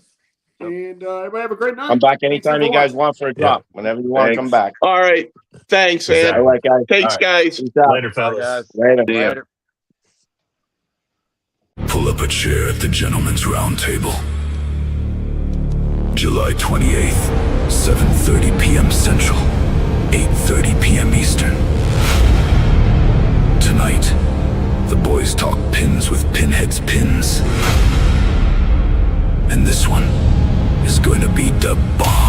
C: And everybody have a great night.
G: Come back anytime you guys want for a drop. Whenever you want to come back.
D: All right. Thanks, man.
G: All right, guys.
D: Thanks, guys.
E: Later, fellas.
G: Later.
A: Pull up a chair at the Gentleman's Roundtable. July 28th, 7:30 p.m. Central, 8:30 p.m. Eastern. Tonight, the boys talk pins with Pinheads Pins. And this one is going to be the bomb.